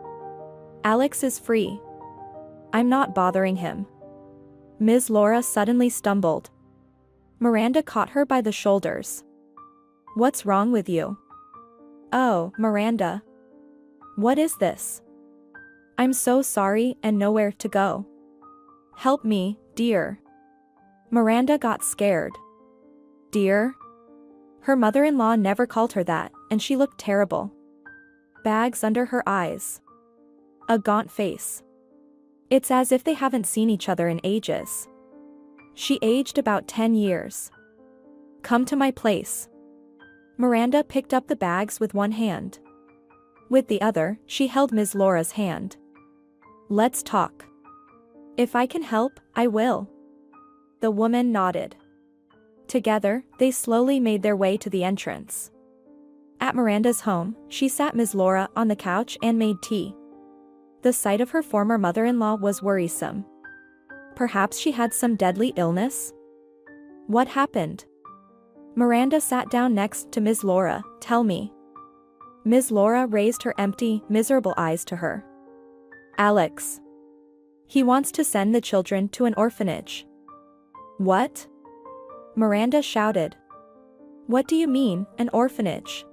Alex is free. I'm not bothering him. Ms. Laura suddenly stumbled. Miranda caught her by the shoulders. What's wrong with you? Oh, Miranda. What is this? I'm so sorry and nowhere to go. Help me, dear. Miranda got scared. Dear? Her mother-in-law never called her that, and she looked terrible. Bags under her eyes. A gaunt face. It's as if they haven't seen each other in ages. She aged about 10 years. Come to my place. Miranda picked up the bags with one hand. With the other, she held Ms. Laura's hand. Let's talk. If I can help, I will. The woman nodded. Together, they slowly made their way to the entrance. At Miranda's home, she sat Ms. Laura on the couch and made tea. The sight of her former mother-in-law was worrisome. Perhaps she had some deadly illness? What happened? Miranda sat down next to Ms. Laura. Tell me. Ms. Laura raised her empty, miserable eyes to her. Alex. He wants to send the children to an orphanage. What? Miranda shouted. What do you mean, an orphanage?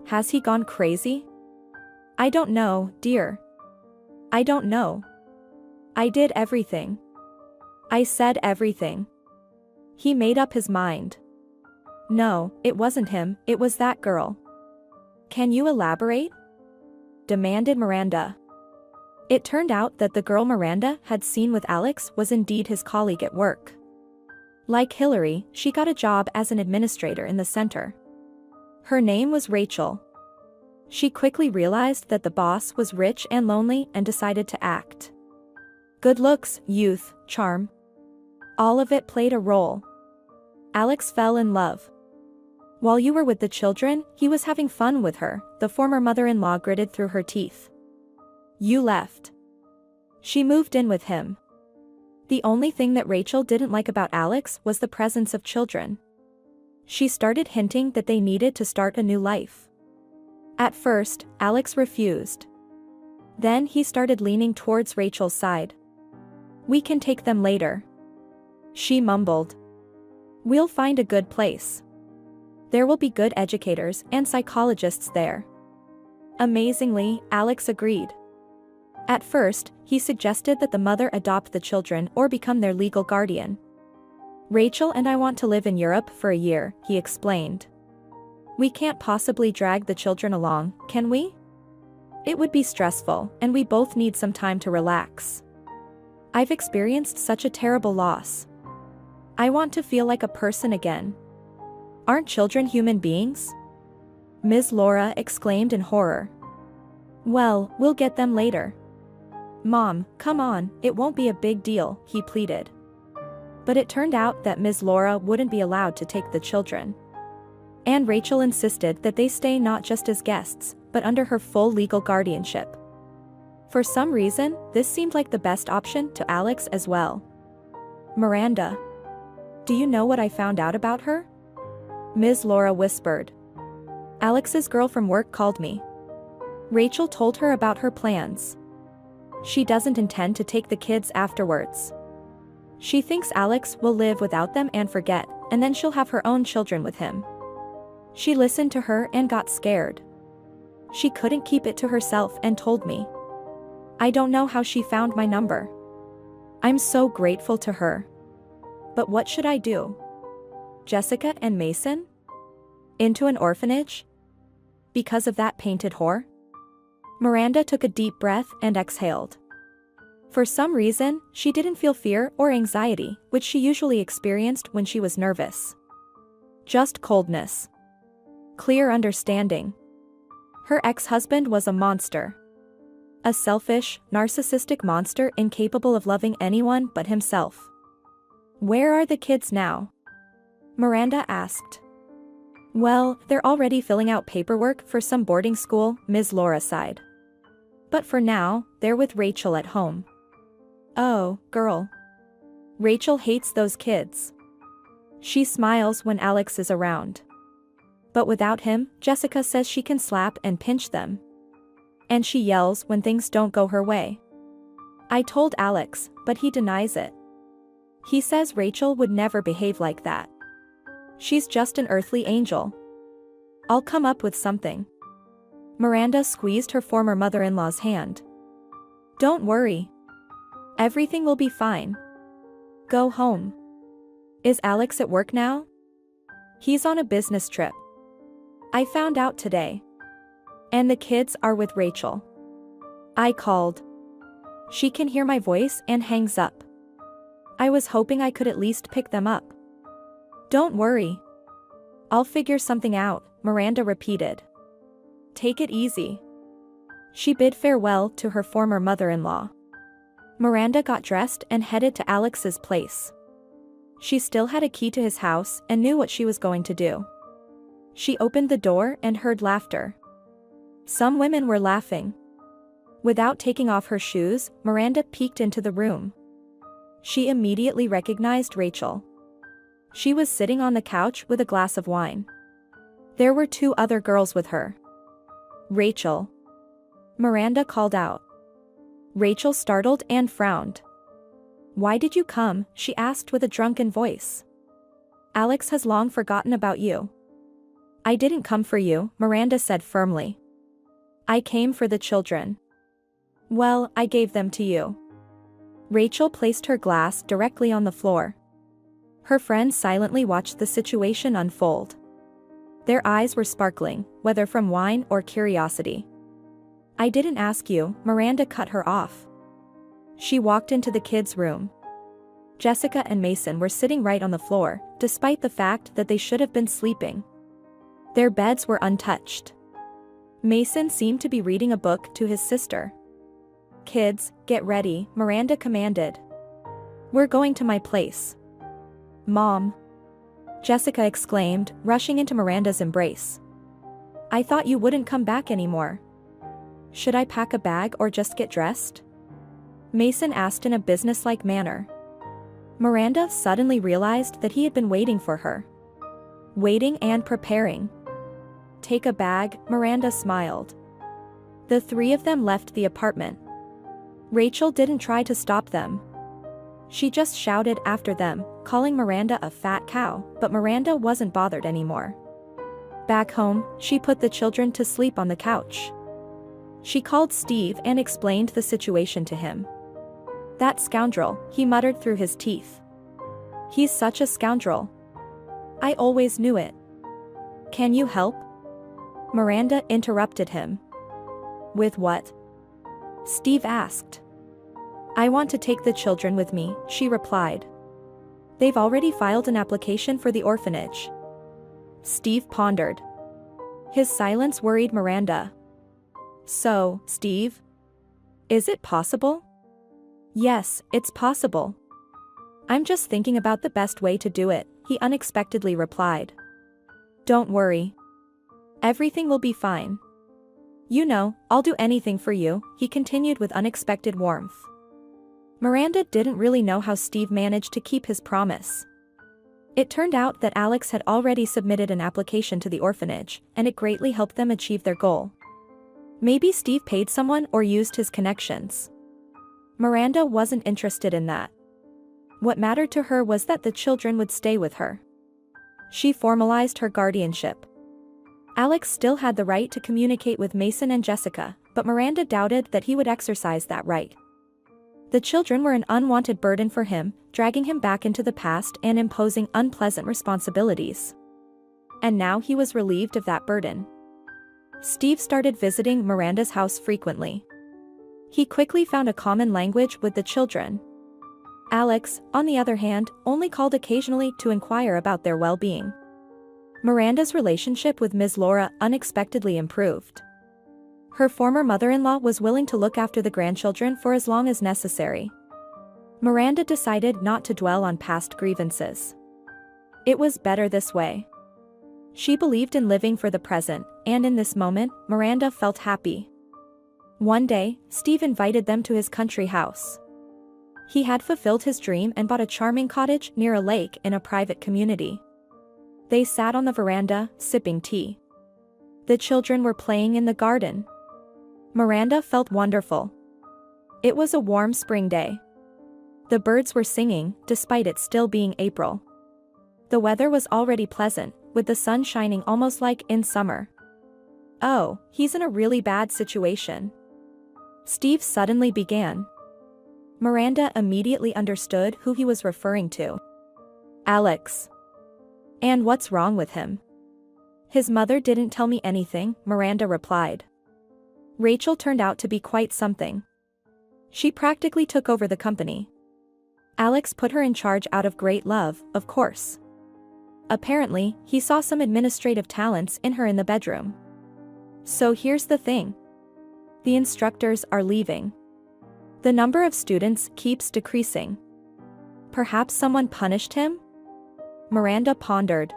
Has he gone crazy? I don't know, dear. I don't know. I did everything. I said everything. He made up his mind. No, it wasn't him, it was that girl. Can you elaborate? Demanded Miranda. It turned out that the girl Miranda had seen with Alex was indeed his colleague at work. Like Hillary, she got a job as an administrator in the center. Her name was Rachel. She quickly realized that the boss was rich and lonely and decided to act. Good looks, youth, charm. All of it played a role. Alex fell in love. While you were with the children, he was having fun with her, the former mother-in-law gritted through her teeth. You left. She moved in with him. The only thing that Rachel didn't like about Alex was the presence of children. She started hinting that they needed to start a new life. At first, Alex refused. Then he started leaning towards Rachel's side. We can take them later. She mumbled. We'll find a good place. There will be good educators and psychologists there. Amazingly, Alex agreed. At first, he suggested that the mother adopt the children or become their legal guardian. Rachel and I want to live in Europe for a year, he explained. We can't possibly drag the children along, can we? It would be stressful, and we both need some time to relax. I've experienced such a terrible loss. I want to feel like a person again. Aren't children human beings? Ms. Laura exclaimed in horror. Well, we'll get them later. Mom, come on, it won't be a big deal, he pleaded. But it turned out that Ms. Laura wouldn't be allowed to take the children. And Rachel insisted that they stay not just as guests, but under her full legal guardianship. For some reason, this seemed like the best option to Alex as well. Miranda. Do you know what I found out about her? Ms. Laura whispered. Alex's girl from work called me. Rachel told her about her plans. She doesn't intend to take the kids afterwards. She thinks Alex will live without them and forget, and then she'll have her own children with him. She listened to her and got scared. She couldn't keep it to herself and told me. I don't know how she found my number. I'm so grateful to her. But what should I do? Jessica and Mason? Into an orphanage? Because of that painted whore? Miranda took a deep breath and exhaled. For some reason, she didn't feel fear or anxiety, which she usually experienced when she was nervous. Just coldness. Clear understanding. Her ex-husband was a monster. A selfish, narcissistic monster incapable of loving anyone but himself. Where are the kids now? Miranda asked. Well, they're already filling out paperwork for some boarding school, Ms. Laura sighed. But for now, they're with Rachel at home. Oh, girl. Rachel hates those kids. She smiles when Alex is around. But without him, Jessica says she can slap and pinch them. And she yells when things don't go her way. I told Alex, but he denies it. He says Rachel would never behave like that. She's just an earthly angel. I'll come up with something. Miranda squeezed her former mother-in-law's hand. Don't worry. Everything will be fine. Go home. Is Alex at work now? He's on a business trip. I found out today. And the kids are with Rachel. I called. She can hear my voice and hangs up. I was hoping I could at least pick them up. Don't worry. I'll figure something out, Miranda repeated. Take it easy. She bid farewell to her former mother-in-law. Miranda got dressed and headed to Alex's place. She still had a key to his house and knew what she was going to do. She opened the door and heard laughter. Some women were laughing. Without taking off her shoes, Miranda peeked into the room. She immediately recognized Rachel. She was sitting on the couch with a glass of wine. There were two other girls with her. "Rachel," Miranda called out. Rachel startled and frowned. "Why did you come?" she asked with a drunken voice. "Alex has long forgotten about you." "I didn't come for you," Miranda said firmly. "I came for the children." "Well, I gave them to you." Rachel placed her glass directly on the floor. Her friends silently watched the situation unfold. Their eyes were sparkling, whether from wine or curiosity. "I didn't ask you," Miranda cut her off. She walked into the kids' room. Jessica and Mason were sitting right on the floor, despite the fact that they should have been sleeping. Their beds were untouched. Mason seemed to be reading a book to his sister. "Kids, get ready," Miranda commanded. "We're going to my place." "Mom!" Jessica exclaimed, rushing into Miranda's embrace. "I thought you wouldn't come back anymore." "Should I pack a bag or just get dressed?" Mason asked in a businesslike manner. Miranda suddenly realized that he had been waiting for her. Waiting and preparing. "Take a bag," Miranda smiled. The three of them left the apartment. Rachel didn't try to stop them. She just shouted after them, calling Miranda a fat cow, but Miranda wasn't bothered anymore. Back home, she put the children to sleep on the couch. She called Steve and explained the situation to him. "That scoundrel," he muttered through his teeth. "He's such a scoundrel. I always knew it." "Can you help?" Miranda interrupted him. "With what?" Steve asked. "I want to take the children with me," she replied. "They've already filed an application for the orphanage." Steve pondered. His silence worried Miranda. "So, Steve? Is it possible?" "Yes, it's possible. I'm just thinking about the best way to do it," he unexpectedly replied. "Don't worry. Everything will be fine. You know, I'll do anything for you," he continued with unexpected warmth. Miranda didn't really know how Steve managed to keep his promise. It turned out that Alex had already submitted an application to the orphanage, and it greatly helped them achieve their goal. Maybe Steve paid someone or used his connections. Miranda wasn't interested in that. What mattered to her was that the children would stay with her. She formalized her guardianship. Alex still had the right to communicate with Mason and Jessica, but Miranda doubted that he would exercise that right. The children were an unwanted burden for him, dragging him back into the past and imposing unpleasant responsibilities. And now he was relieved of that burden. Steve started visiting Miranda's house frequently. He quickly found a common language with the children. Alex, on the other hand, only called occasionally to inquire about their well-being. Miranda's relationship with Ms. Laura unexpectedly improved. Her former mother-in-law was willing to look after the grandchildren for as long as necessary. Miranda decided not to dwell on past grievances. It was better this way. She believed in living for the present, and in this moment, Miranda felt happy. One day, Steve invited them to his country house. He had fulfilled his dream and bought a charming cottage near a lake in a private community. They sat on the veranda, sipping tea. The children were playing in the garden. Miranda felt wonderful. It was a warm spring day. The birds were singing, despite it still being April. The weather was already pleasant, with the sun shining almost like in summer. "Oh, he's in a really bad situation," Steve suddenly began. Miranda immediately understood who he was referring to. Alex. "And what's wrong with him?" "His mother didn't tell me anything," Miranda replied. Rachel turned out to be quite something. She practically took over the company. Alex put her in charge out of great love, of course. Apparently, he saw some administrative talents in her in the bedroom. So here's the thing. The instructors are leaving. The number of students keeps decreasing. Perhaps someone punished him? Miranda pondered.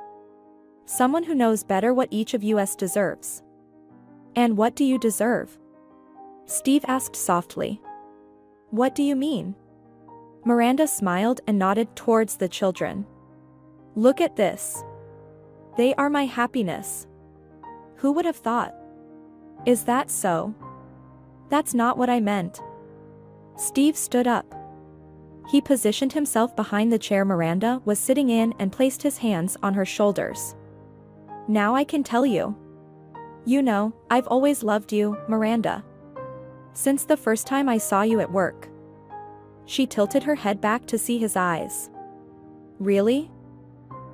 Someone who knows better what each of us deserves. And what do you deserve? Steve asked softly. What do you mean? Miranda smiled and nodded towards the children. Look at this. They are my happiness. Who would have thought? Is that so? That's not what I meant. Steve stood up. He positioned himself behind the chair Miranda was sitting in and placed his hands on her shoulders. Now I can tell you. You know, I've always loved you, Miranda. Since the first time I saw you at work. She tilted her head back to see his eyes. Really?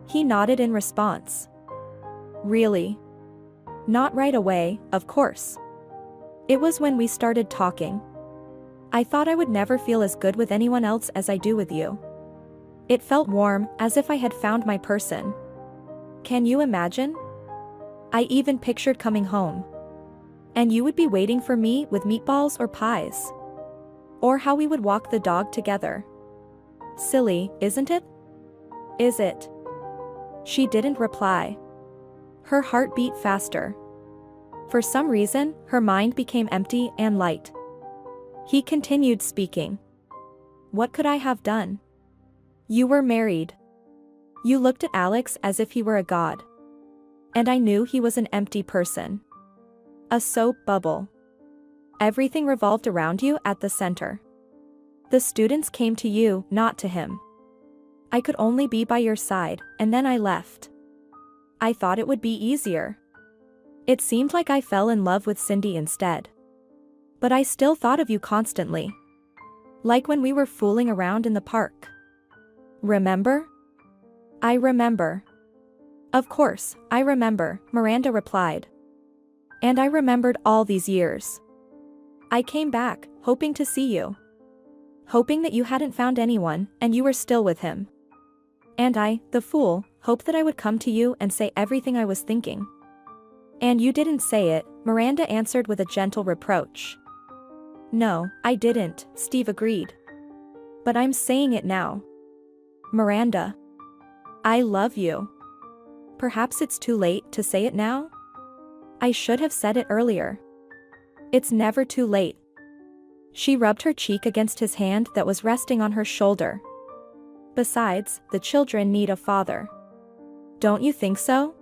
He nodded in response. Really? Not right away, of course. It was when we started talking. I thought I would never feel as good with anyone else as I do with you. It felt warm, as if I had found my person. Can you imagine? I even pictured coming home. And you would be waiting for me with meatballs or pies. Or how we would walk the dog together. Silly, isn't it? Is it? She didn't reply. Her heart beat faster. For some reason, her mind became empty and light. He continued speaking. What could I have done? You were married. You looked at Alex as if he were a god. And I knew he was an empty person. A soap bubble. Everything revolved around you at the center. The students came to you, not to him. I could only be by your side, and then I left. I thought it would be easier. It seemed like I fell in love with Cindy instead. But I still thought of you constantly. Like when we were fooling around in the park. Remember? I remember. Of course, I remember, Miranda replied. And I remembered all these years. I came back, hoping to see you. Hoping that you hadn't found anyone, and you were still with him. And I, the fool, hoped that I would come to you and say everything I was thinking. And you didn't say it, Miranda answered with a gentle reproach. No, I didn't, Steve agreed. But I'm saying it now. Miranda. I love you. Perhaps it's too late to say it now? I should have said it earlier. It's never too late. She rubbed her cheek against his hand that was resting on her shoulder. Besides, the children need a father. Don't you think so?